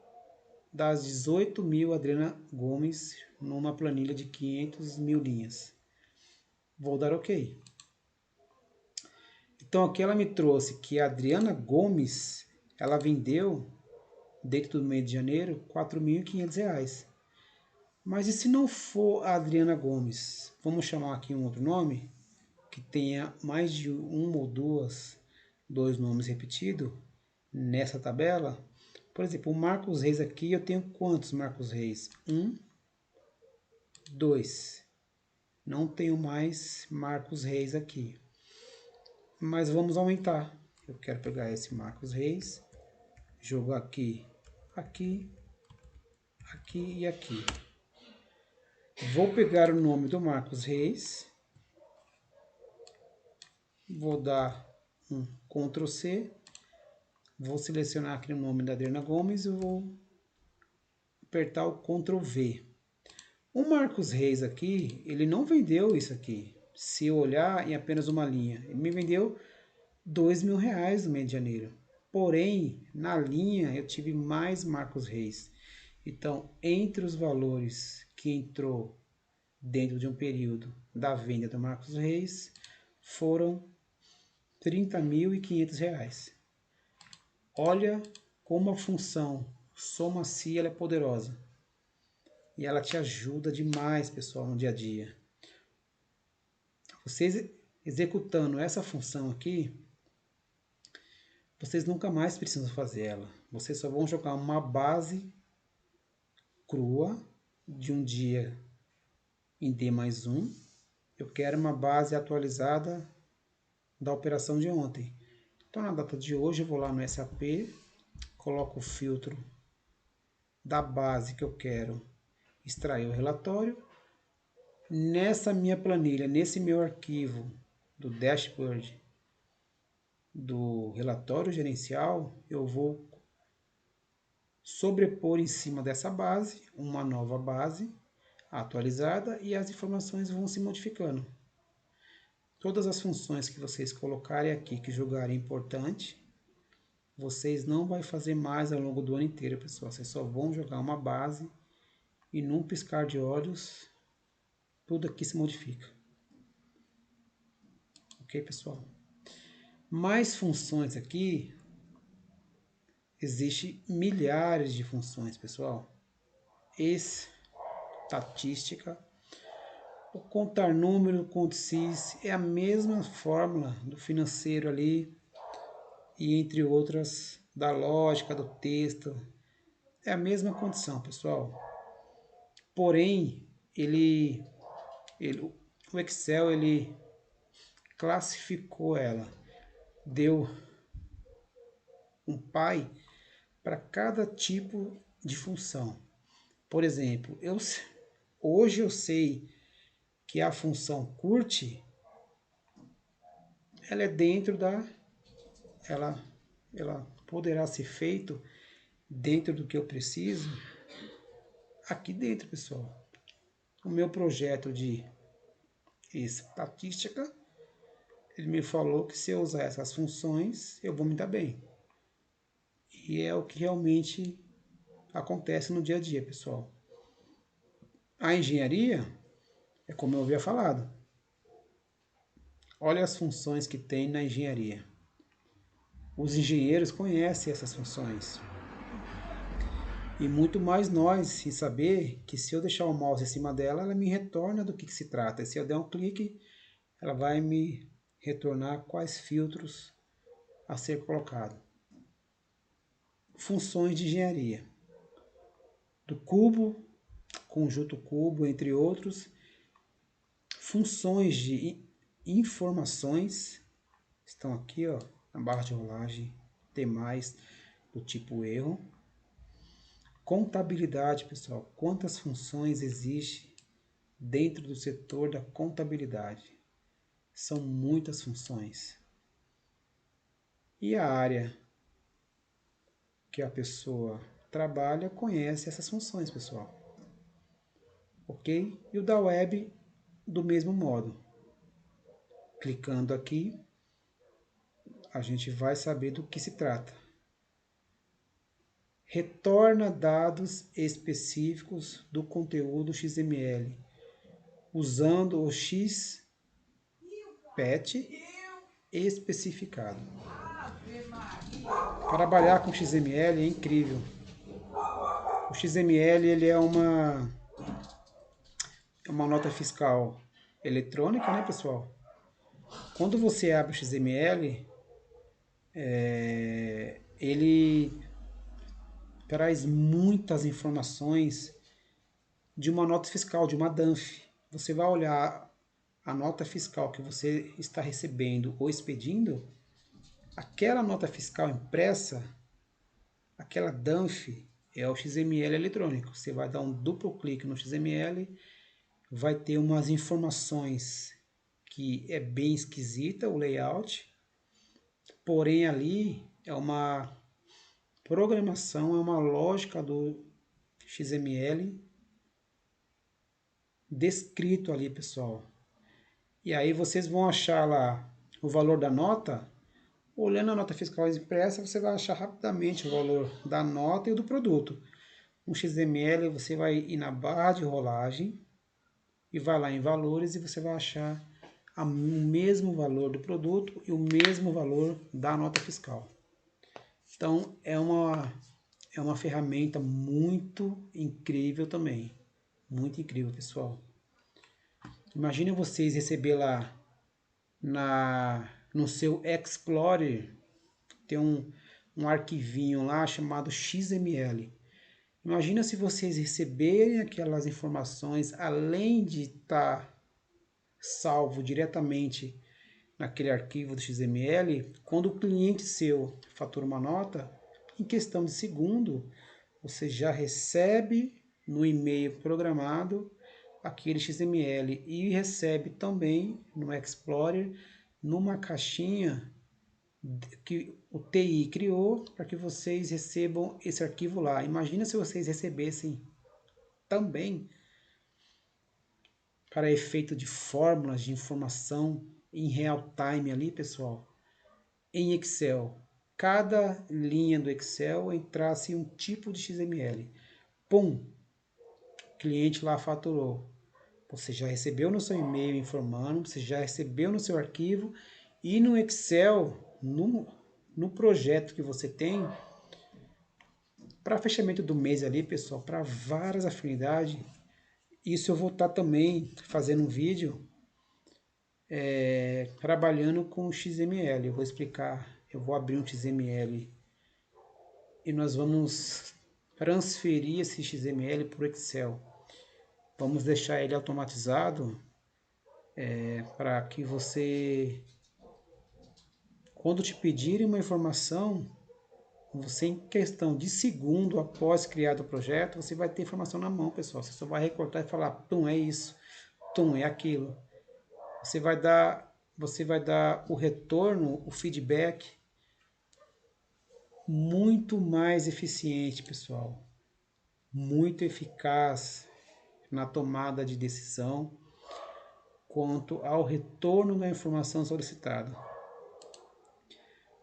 das 18 mil Adriana Gomes numa planilha de 500 mil linhas. Vou dar OK. Então aqui ela me trouxe que a Adriana Gomes, ela vendeu dentro do mês de janeiro R$ 4.500. Mas e se não for a Adriana Gomes? Vamos chamar aqui um outro nome que tenha mais de um ou dois nomes repetidos nessa tabela. Por exemplo, o Marcos Reis aqui, eu tenho quantos Marcos Reis? 1, 2. Não tenho mais Marcos Reis aqui. Mas vamos aumentar. Eu quero pegar esse Marcos Reis, jogar aqui, aqui, aqui e aqui. Vou pegar o nome do Marcos Reis, vou dar um Ctrl C, vou selecionar aqui o nome da Adriana Gomes e vou apertar o Ctrl V. O Marcos Reis aqui, ele não vendeu isso aqui. Se eu olhar em apenas uma linha, ele me vendeu R$ 2.000 no mês de janeiro. Porém, na linha eu tive mais Marcos Reis. Então, entre os valores que entrou dentro de um período da venda do Marcos Reis, foram R$ 30.500. Olha como a função soma-se ela é poderosa. E ela te ajuda demais, pessoal, no dia a dia. Vocês executando essa função aqui, vocês nunca mais precisam fazer ela. Vocês só vão jogar uma base crua de um dia em D+1. Eu quero uma base atualizada da operação de ontem. Então, na data de hoje, eu vou lá no SAP, coloco o filtro da base que eu quero extrair o relatório. Nessa minha planilha, nesse meu arquivo do dashboard do relatório gerencial, eu vou sobrepor em cima dessa base uma nova base atualizada e as informações vão se modificando. Todas as funções que vocês colocarem aqui que julgarem importante, vocês não vão fazer mais ao longo do ano inteiro, pessoal. Vocês só vão jogar uma base e num piscar de olhos, tudo aqui se modifica. Ok, pessoal? Mais funções aqui, existe milhares de funções, pessoal. Estatística, o contar número, contar-se, é a mesma fórmula do financeiro ali, e entre outras, da lógica, do texto, é a mesma condição, pessoal. Porém, o Excel, ele classificou ela, deu um pai para cada tipo de função. Por exemplo, hoje eu sei que a função curte, ela é dentro da... Ela poderá ser feito dentro do que eu preciso, aqui dentro, pessoal. O meu projeto de estatística, ele me falou que se eu usar essas funções, eu vou me dar bem. E é o que realmente acontece no dia a dia, pessoal. A engenharia, é como eu havia falado. Olha as funções que tem na engenharia. Os engenheiros conhecem essas funções. E muito mais nós, em saber que se eu deixar o mouse em cima dela, ela me retorna do que se trata. E se eu der um clique, ela vai me retornar quais filtros a ser colocado. Funções de engenharia. Do cubo, conjunto cubo, entre outros. Funções de informações. Estão aqui, ó, na barra de rolagem. Tem mais do tipo erro. Contabilidade, pessoal. Quantas funções existem dentro do setor da contabilidade? São muitas funções. E a área que a pessoa trabalha conhece essas funções, pessoal. Ok? E o da web, do mesmo modo. Clicando aqui, a gente vai saber do que se trata. Retorna dados específicos do conteúdo XML, usando o XPath especificado. Trabalhar com XML é incrível. O XML, ele é uma nota fiscal eletrônica, né, pessoal? Quando você abre o XML, ele traz muitas informações de uma nota fiscal, de uma DANF. Você vai olhar a nota fiscal que você está recebendo ou expedindo, aquela nota fiscal impressa, aquela DANF é o XML eletrônico. Você vai dar um duplo clique no XML, vai ter umas informações que é bem esquisita o layout, porém ali é uma programação, é uma lógica do XML descrito ali, pessoal. E aí vocês vão achar lá o valor da nota. Olhando a nota fiscal impressa, você vai achar rapidamente o valor da nota e do produto. No XML, você vai ir na barra de rolagem e vai lá em valores e você vai achar o mesmo valor do produto e o mesmo valor da nota fiscal. Então, é uma ferramenta muito incrível também. Muito incrível, pessoal. Imagine vocês receber lá no seu Explorer, tem um arquivinho lá chamado XML. Imagina se vocês receberem aquelas informações, além de estar salvo diretamente naquele arquivo do XML, quando o cliente seu fatura uma nota, em questão de segundo, você já recebe no e-mail programado aquele XML e recebe também no Explorer numa caixinha que o TI criou para que vocês recebam esse arquivo lá. Imagina se vocês recebessem também para efeito de fórmulas de informação em real time ali, pessoal, em Excel. Cada linha do Excel entrasse um tipo de XML. Pum! O cliente lá faturou. Você já recebeu no seu e-mail informando, você já recebeu no seu arquivo e no Excel, no projeto que você tem, para fechamento do mês ali, pessoal, para várias afinidades. Isso eu vou estar também fazendo um vídeo trabalhando com XML. Eu vou explicar, eu vou abrir um XML e nós vamos transferir esse XML para o Excel. Vamos deixar ele automatizado para que você, quando te pedirem uma informação, você em questão de segundo após criado o projeto, você vai ter informação na mão, pessoal. Você só vai recortar e falar, tum, é isso, tum, é aquilo. Você vai dar o retorno, o feedback muito mais eficiente, pessoal. Muito eficaz na tomada de decisão quanto ao retorno da informação solicitada.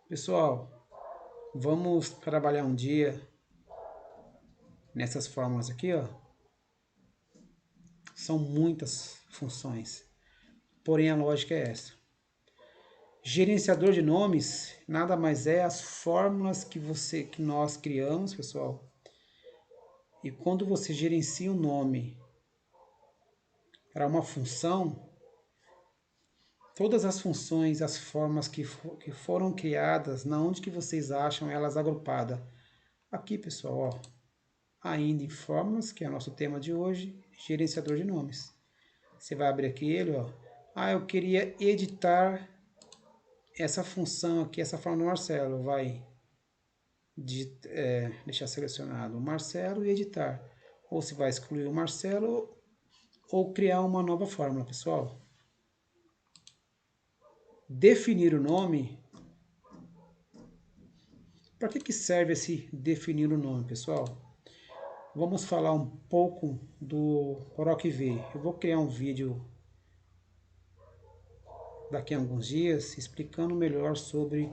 Pessoal, vamos trabalhar um dia nessas fórmulas aqui, ó. São muitas funções, porém a lógica é essa. Gerenciador de nomes nada mais é as fórmulas que nós criamos, pessoal. E quando você gerencia um nome para uma função, todas as funções, as formas que foram criadas, na onde que vocês acham elas agrupadas? Aqui, pessoal, ó, ainda em fórmulas, que é o nosso tema de hoje, gerenciador de nomes. Você vai abrir aqui ele, ó. Eu queria editar essa função aqui, essa forma do Marcelo. Vai deixar selecionado o Marcelo e editar. Ou se vai excluir o Marcelo ou criar uma nova fórmula, pessoal. Definir o nome. Para que serve esse definir o nome, pessoal? Vamos falar um pouco do PROC-V. Eu vou criar um vídeo daqui a alguns dias explicando melhor sobre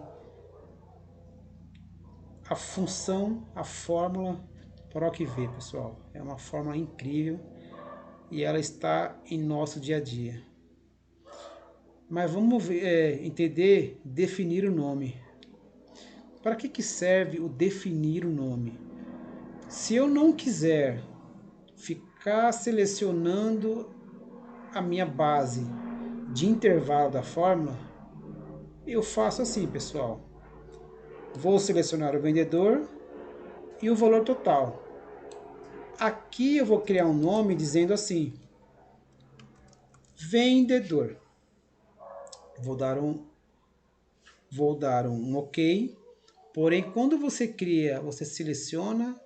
a função, a fórmula PROC-V, pessoal. É uma fórmula incrível e ela está em nosso dia a dia. Mas vamos entender, definir o nome. Para que serve o definir o nome? Se eu não quiser ficar selecionando a minha base de intervalo da fórmula, eu faço assim, pessoal. Vou selecionar o vendedor e o valor total. Aqui eu vou criar um nome dizendo assim, vendedor. Vou dar um OK. Porém, quando você cria, você seleciona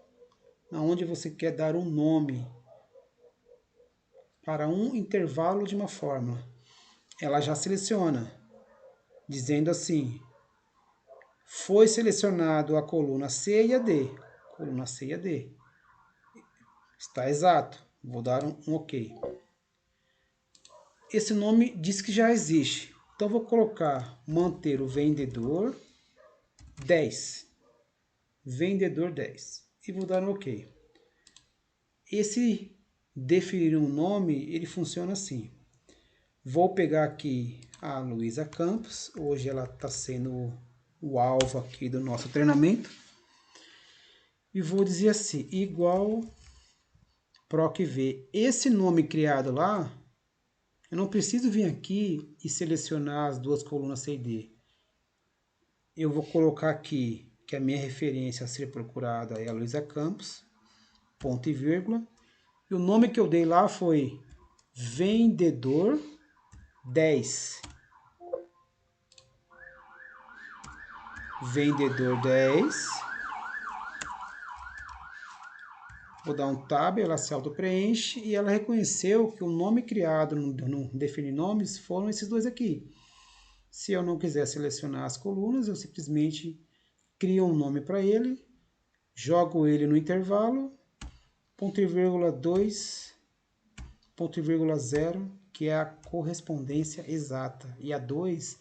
aonde você quer dar um nome para um intervalo de uma fórmula. Ela já seleciona, dizendo assim, foi selecionado a coluna C e a D. Coluna C e a D. Está exato. Vou dar um OK. Esse nome diz que já existe. Então, vou colocar manter o vendedor 10. Vendedor 10. E vou dar um OK. Esse definir um nome, ele funciona assim. Vou pegar aqui a Luísa Campos. Hoje ela está sendo o alvo aqui do nosso treinamento. e vou dizer assim, igual PROC-V. Esse nome criado lá, eu não preciso vir aqui e selecionar as duas colunas C e D. Eu vou colocar aqui que a minha referência a ser procurada é a Luiza Campos, ponto e vírgula. E o nome que eu dei lá foi vendedor 10. Vendedor 10. Vou dar um tab, ela se auto-preenche e ela reconheceu que o nome criado no definir nomes foram esses dois aqui. Se eu não quiser selecionar as colunas, eu simplesmente crio um nome para ele, jogo ele no intervalo, ponto e vírgula 2, ponto e vírgula 0, que é a correspondência exata. E a 2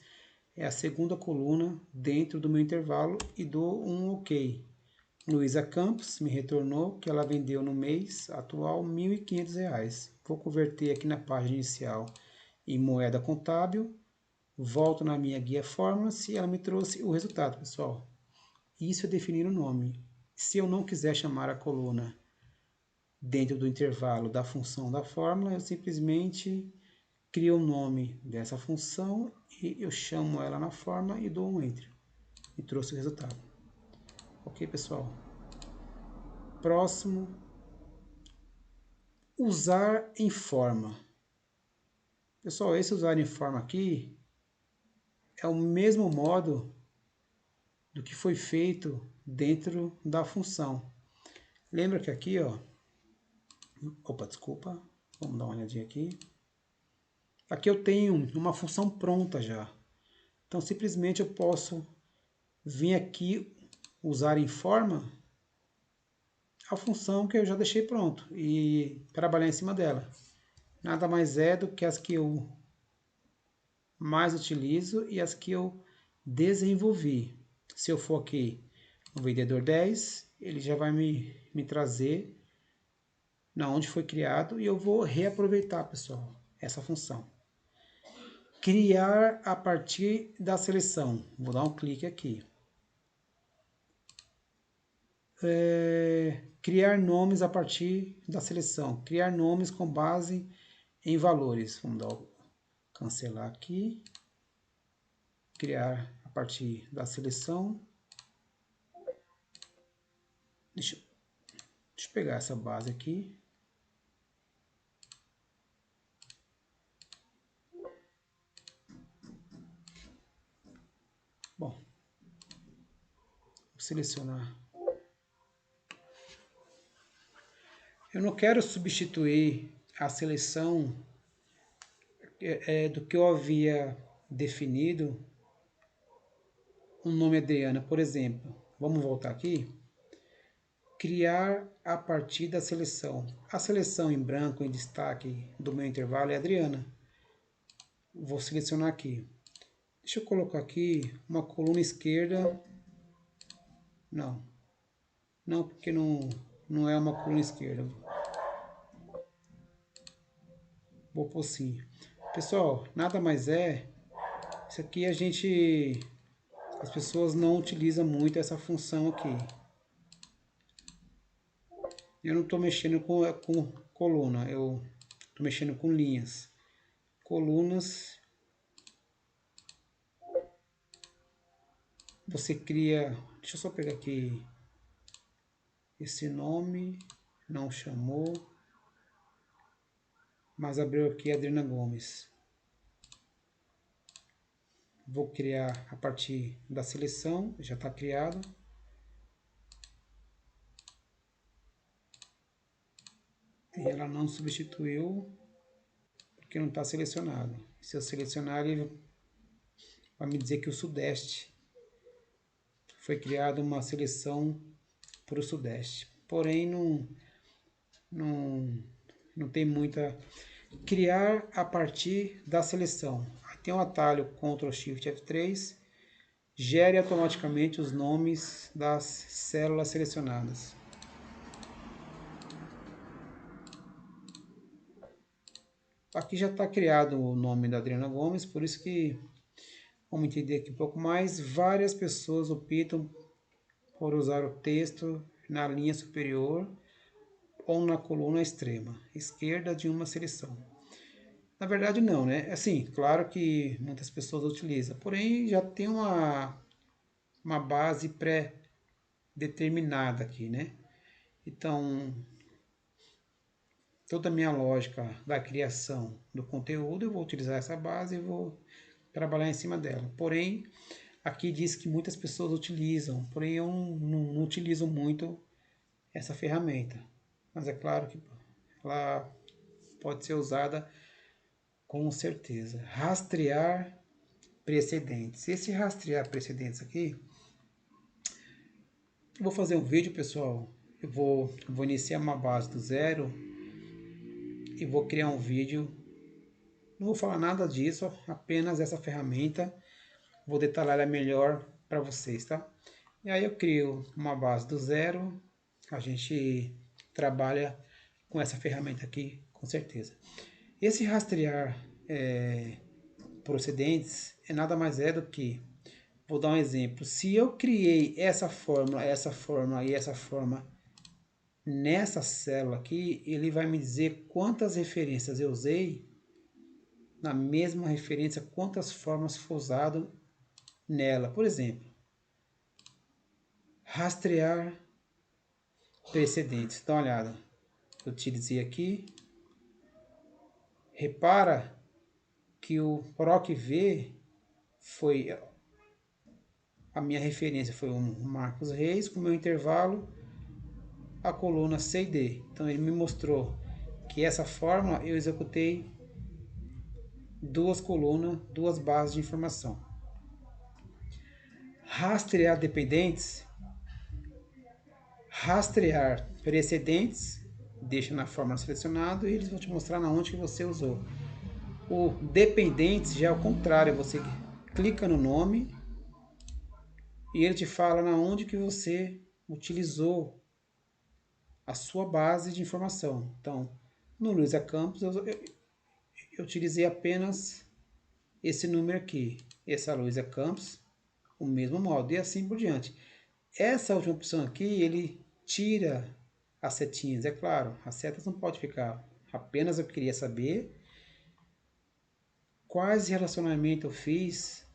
é a segunda coluna dentro do meu intervalo e dou um OK. Luiza Campos me retornou que ela vendeu no mês atual R$ 1.500. Vou converter aqui na página inicial em moeda contábil. Volto na minha guia fórmulas e ela me trouxe o resultado, pessoal. Isso é definir o nome. Se eu não quiser chamar a coluna dentro do intervalo da função da fórmula, eu simplesmente crio o nome dessa função e eu chamo ela na fórmula e dou um Enter. E trouxe o resultado. Ok, pessoal? Próximo, usar em forma. Pessoal, esse usar em forma aqui é o mesmo modo do que foi feito dentro da função. Lembra que aqui, ó, desculpa, vamos dar uma olhadinha aqui. Aqui eu tenho uma função pronta já. Então, simplesmente eu posso vir aqui, usar em forma a função que eu já deixei pronto e trabalhar em cima dela. Nada mais é do que as que eu mais utilizo e as que eu desenvolvi. Se eu for aqui no vendedor 10, ele já vai me trazer na onde foi criado e eu vou reaproveitar, pessoal, essa função. Criar a partir da seleção. Vou dar um clique aqui. Criar nomes a partir da seleção. Criar nomes com base em valores. Vamos dar cancelar aqui. Criar a partir da seleção. Deixa eu pegar essa base aqui. Bom, vou selecionar. Eu não quero substituir a seleção do que eu havia definido um nome Adriana, por exemplo. Vamos voltar aqui. Criar a partir da seleção. A seleção em branco, em destaque do meu intervalo é Adriana. Vou selecionar aqui. Deixa eu colocar aqui uma coluna esquerda. Não, porque não é uma coluna esquerda. Vou pôr sim. Pessoal, nada mais é. Isso aqui as pessoas não utilizam muito essa função aqui. Eu não estou mexendo com coluna, eu estou mexendo com linhas. Colunas. Você cria. Deixa eu só pegar aqui esse nome. Não chamou. Mas abriu aqui Adriana Gomes. Vou criar a partir da seleção. Já está criado. E ela não substituiu porque não está selecionado. Se eu selecionar, ele vai me dizer que o Sudeste foi criada uma seleção para o Sudeste. Porém, não tem muita. Criar a partir da seleção. Aí tem um atalho Ctrl Shift F3, gere automaticamente os nomes das células selecionadas. Aqui já está criado o nome da Adriana Gomes, por isso que, vamos entender aqui um pouco mais, várias pessoas optam por usar o texto na linha superior ou na coluna extrema esquerda de uma seleção. Na verdade não, né? Assim, claro que muitas pessoas utilizam, porém já tem uma base pré-determinada aqui, né? Então, toda a minha lógica da criação do conteúdo, eu vou utilizar essa base e vou trabalhar em cima dela. Porém, aqui diz que muitas pessoas utilizam, porém eu não utilizo muito essa ferramenta. Mas é claro que ela pode ser usada com certeza. Rastrear precedentes. Esse rastrear precedentes aqui, eu vou fazer um vídeo, pessoal. Eu vou iniciar uma base do zero e vou criar um vídeo. Não vou falar nada disso, apenas essa ferramenta. Vou detalhar ela melhor para vocês, tá? E aí eu crio uma base do zero. A gente trabalha com essa ferramenta aqui, com certeza. Esse rastrear procedentes é nada mais é do que, vou dar um exemplo, se eu criei essa fórmula e essa forma nessa célula aqui, ele vai me dizer quantas referências eu usei, na mesma referência, quantas formas foi usado nela. Por exemplo, rastrear precedentes. Dá uma olhada. Eu utilizei aqui. Repara que o PROC-V foi a minha referência, foi o Marcos Reis, com o meu intervalo a coluna C e D. Então ele me mostrou que essa fórmula eu executei duas colunas, duas bases de informação. Rastrear dependentes, rastrear precedentes, deixa na fórmula selecionado e eles vão te mostrar na onde que você usou. O dependentes já é o contrário, você clica no nome e ele te fala na onde que você utilizou a sua base de informação. Então, no Luiza Campos eu utilizei apenas esse número aqui, essa Luiza Campos, o mesmo modo, e assim por diante. Essa última opção aqui, ele tira as setinhas, é claro, as setas não podem ficar. Apenas eu queria saber quais relacionamentos eu fiz,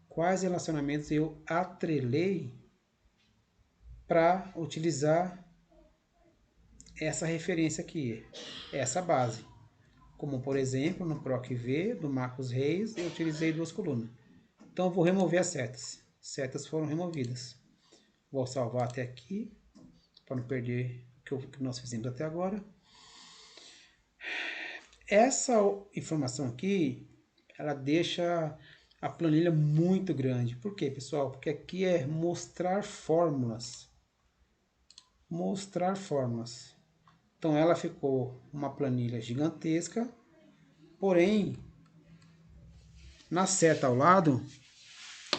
quais relacionamentos eu atrelei para utilizar essa referência aqui, essa base. Como, por exemplo, no PROC-V do Marcos Reis, eu utilizei duas colunas. Então, eu vou remover as setas. Setas foram removidas. Vou salvar até aqui, para não perder o que nós fizemos até agora. Essa informação aqui, ela deixa a planilha muito grande. Por quê, pessoal? Porque aqui é mostrar fórmulas. Mostrar fórmulas. Então, ela ficou uma planilha gigantesca, porém, na seta ao lado,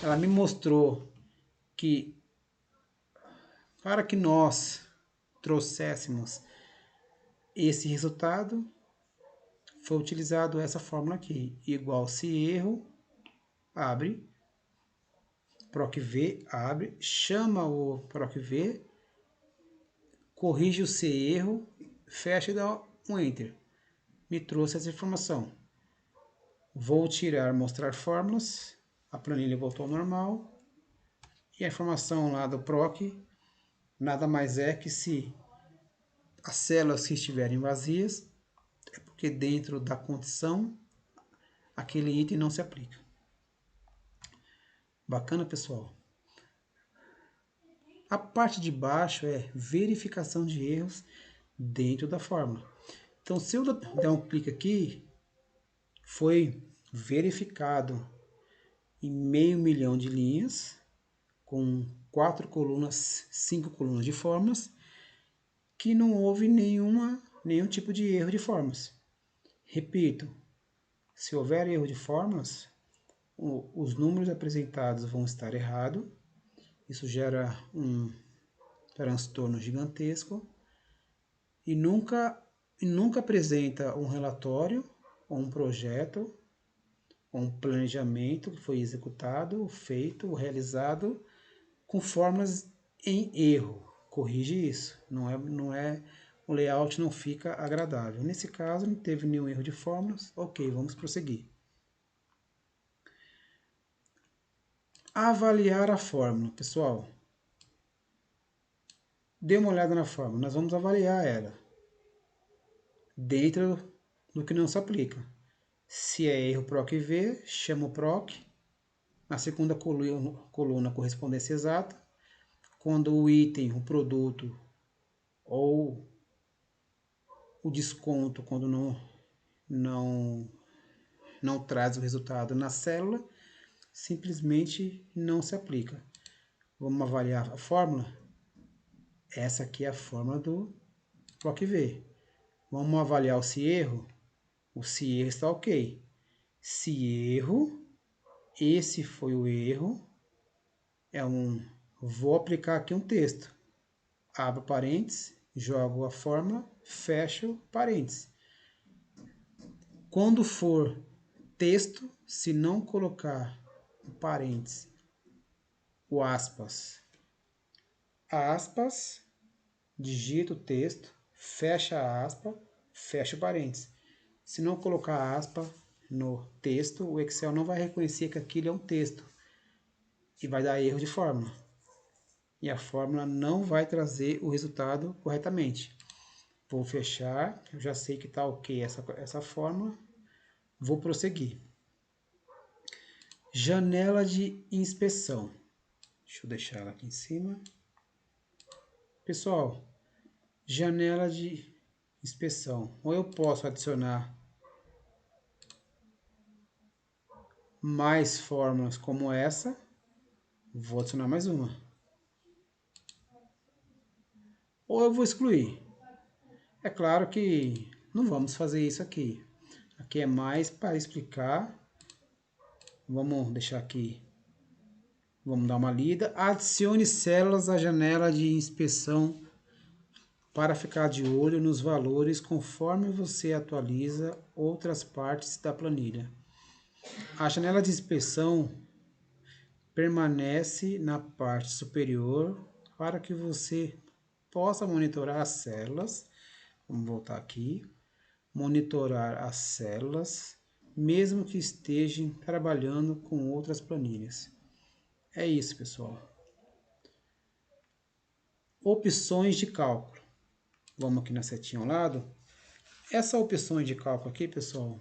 ela me mostrou que para que nós trouxéssemos esse resultado, foi utilizado essa fórmula aqui, igual se erro, abre, PROC-V, abre, chama o PROC-V, corrige o se erro, fecha e dá um Enter. Me trouxe essa informação. Vou tirar, mostrar fórmulas, a planilha voltou ao normal, e a informação lá do PROC nada mais é que se as células que estiverem vazias, é porque dentro da condição aquele item não se aplica. Bacana, pessoal? A parte de baixo é verificação de erros dentro da fórmula. Então, se eu der um clique aqui, foi verificado em 500 mil de linhas, com 4 colunas, 5 colunas de fórmulas, que não houve nenhum tipo de erro de fórmulas. Repito, se houver erro de fórmulas, os números apresentados vão estar errados. Isso gera um transtorno gigantesco e nunca apresenta um relatório, ou um projeto, ou um planejamento que foi executado, feito, realizado com fórmulas em erro, corrige isso. O layout não fica agradável. Nesse caso, não teve nenhum erro de fórmulas. Ok, vamos prosseguir. Avaliar a fórmula, pessoal. Dê uma olhada na fórmula, nós vamos avaliar ela dentro do que não se aplica. Se é erro PROC V, chama o PROC. Na segunda coluna, correspondência exata. Quando o item, o produto ou o desconto, quando não traz o resultado na célula, simplesmente não se aplica. Vamos avaliar a fórmula? Essa aqui é a fórmula do PROC V. Vamos avaliar o se erro? O se erro está ok. Se erro, esse foi o erro, vou aplicar aqui um texto. Abro parênteses, jogo a fórmula, fecho parênteses. Quando for texto, se não colocar o parênteses, o aspas, digita o texto, fecha a aspa, fecha o parênteses. Se não colocar aspa no texto, o Excel não vai reconhecer que aquilo é um texto e vai dar erro de fórmula. E a fórmula não vai trazer o resultado corretamente. Vou fechar, eu já sei que está ok essa fórmula. Vou prosseguir. Janela de inspeção. Deixa eu deixar ela aqui em cima. Pessoal, janela de inspeção. Ou eu posso adicionar mais fórmulas como essa. Vou adicionar mais uma. Ou eu vou excluir. É claro que não vamos fazer isso aqui. Aqui é mais para explicar. Vamos deixar aqui. Vamos dar uma lida. Adicione células à janela de inspeção para ficar de olho nos valores conforme você atualiza outras partes da planilha. A janela de inspeção permanece na parte superior para que você possa monitorar as células. Vamos voltar aqui. Monitorar as células, mesmo que estejam trabalhando com outras planilhas. É isso, pessoal. Opções de cálculo. Vamos aqui na setinha ao lado. Essa opções de cálculo aqui, pessoal,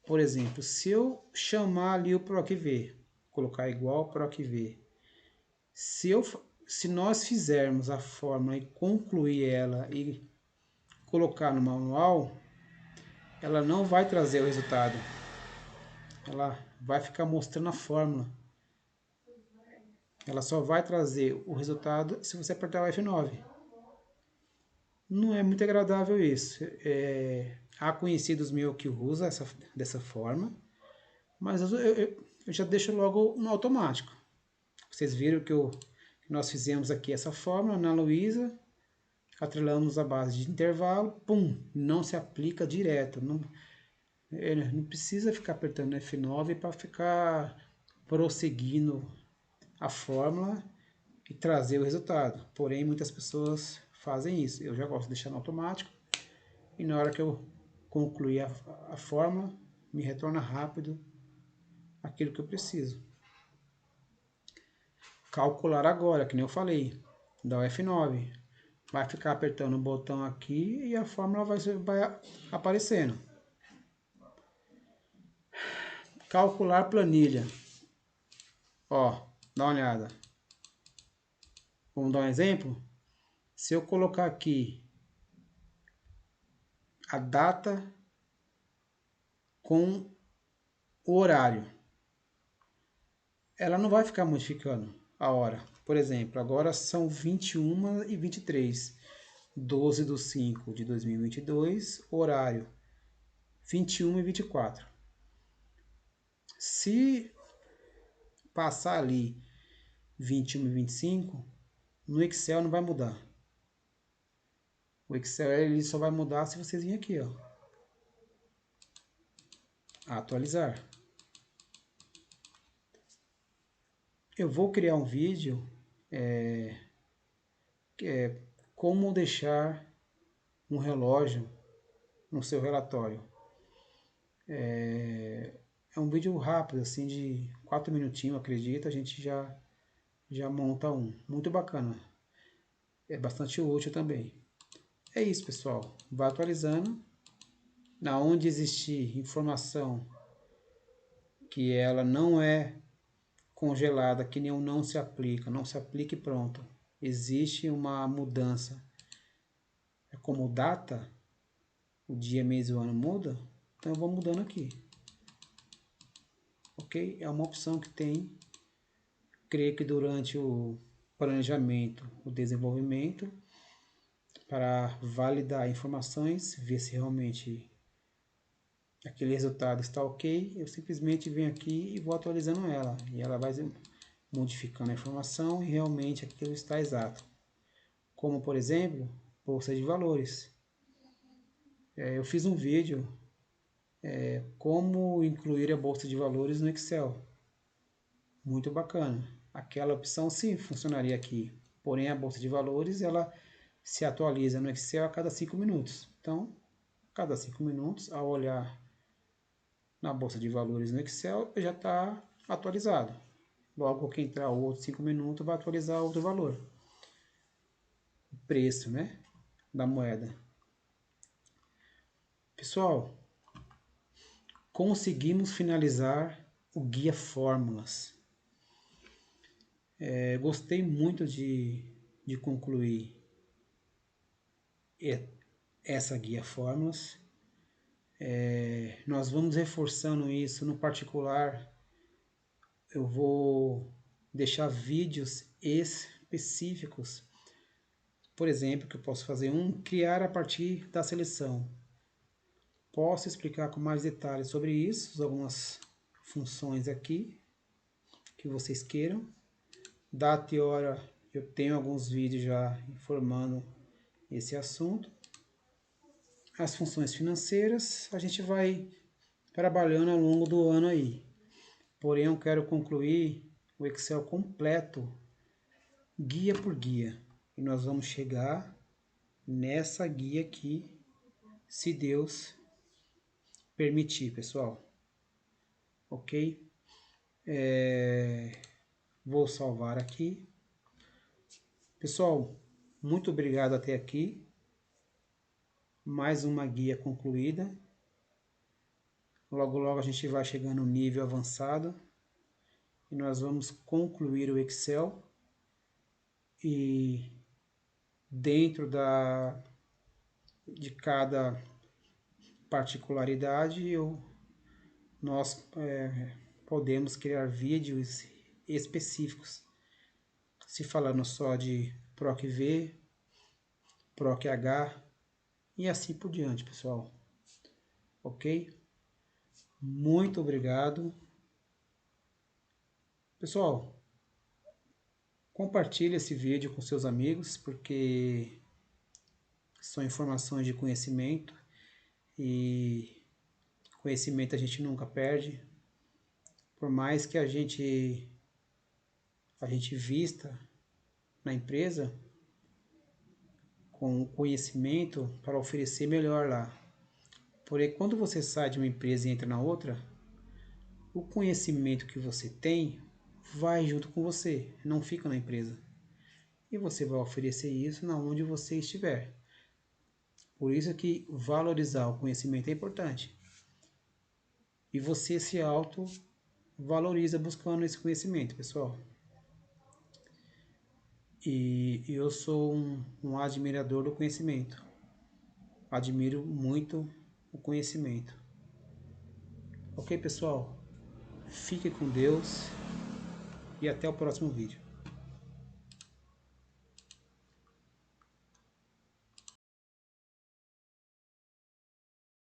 por exemplo, se eu chamar ali o PROC-V, colocar igual PROC-V, se nós fizermos a fórmula e concluir ela e colocar no manual, ela não vai trazer o resultado. Ela vai ficar mostrando a fórmula. Ela só vai trazer o resultado se você apertar o F9. Não é muito agradável isso. Há conhecidos meus que usam dessa forma, mas eu já deixo logo no automático. Vocês viram que nós fizemos aqui essa fórmula na Luísa, atrelamos a base de intervalo, pum, não se aplica direto. Não precisa ficar apertando F9 para ficar prosseguindo a fórmula e trazer o resultado. Porém, muitas pessoas fazem isso. Eu já gosto de deixar no automático. E na hora que eu concluir a fórmula, me retorna rápido aquilo que eu preciso. Calcular agora, que nem eu falei. Dá o F9. Vai ficar apertando o botão aqui e a fórmula vai aparecendo. Calcular planilha. Ó, dá uma olhada. Vamos dar um exemplo? Se eu colocar aqui a data com o horário, ela não vai ficar modificando a hora. Por exemplo, agora são 21h23, 12/5/2022, horário 21h24. Se passar ali 21h25, no Excel não vai mudar. O Excel ele só vai mudar se vocês virem aqui, ó, atualizar. Eu vou criar um vídeo como deixar um relógio no seu relatório. É um vídeo rápido, assim, de 4 minutinhos, acredito, a gente já monta um. Muito bacana. É bastante útil também. É isso, pessoal. Vai atualizando. Na onde existir informação que ela não é congelada, que nem o não se aplica e pronto. Existe uma mudança. É como data, o dia, mês e o ano muda, então eu vou mudando aqui. Ok? É uma opção que tem. Creio que durante o planejamento, o desenvolvimento, para validar informações, ver se realmente aquele resultado está ok, eu simplesmente venho aqui e vou atualizando ela. E ela vai modificando a informação e realmente aquilo está exato. Como, por exemplo, bolsa de valores. Eu fiz um vídeo como incluir a bolsa de valores no Excel. Muito bacana. Aquela opção sim funcionaria aqui. Porém, a bolsa de valores ela se atualiza no Excel a cada 5 minutos. Então, a cada 5 minutos, ao olhar na bolsa de valores no Excel, já está atualizado. Logo que entrar o outro 5 minutos, vai atualizar outro valor. O preço, né, da moeda. Pessoal, conseguimos finalizar o guia Fórmulas. Gostei muito de concluir essa guia Fórmulas. Nós vamos reforçando isso no particular. Eu vou deixar vídeos específicos. Por exemplo, que eu posso fazer criar a partir da seleção. Posso explicar com mais detalhes sobre isso, algumas funções aqui que vocês queiram. Data e hora, eu tenho alguns vídeos já informando esse assunto. As funções financeiras, a gente vai trabalhando ao longo do ano aí. Porém, eu quero concluir o Excel completo, guia por guia. E nós vamos chegar nessa guia aqui, se Deus permitir, pessoal. Ok? Vou salvar aqui. Pessoal, muito obrigado até aqui. Mais uma guia concluída. Logo, logo a gente vai chegando no nível avançado. E nós vamos concluir o Excel. E dentro de cada particularidade, nós podemos criar vídeos específicos. Se falando só de PROC-V, PROC-H e assim por diante, pessoal. Ok? Muito obrigado. Pessoal, compartilhe esse vídeo com seus amigos, porque são informações de conhecimento e conhecimento a gente nunca perde. Por mais que a gente vista na empresa com conhecimento para oferecer melhor lá. Porém, quando você sai de uma empresa e entra na outra, o conhecimento que você tem vai junto com você, não fica na empresa. E você vai oferecer isso na onde você estiver. Por isso que valorizar o conhecimento é importante. E você se auto-valoriza buscando esse conhecimento, pessoal. E eu sou um admirador do conhecimento. Admiro muito o conhecimento. Ok, pessoal? Fique com Deus e até o próximo vídeo.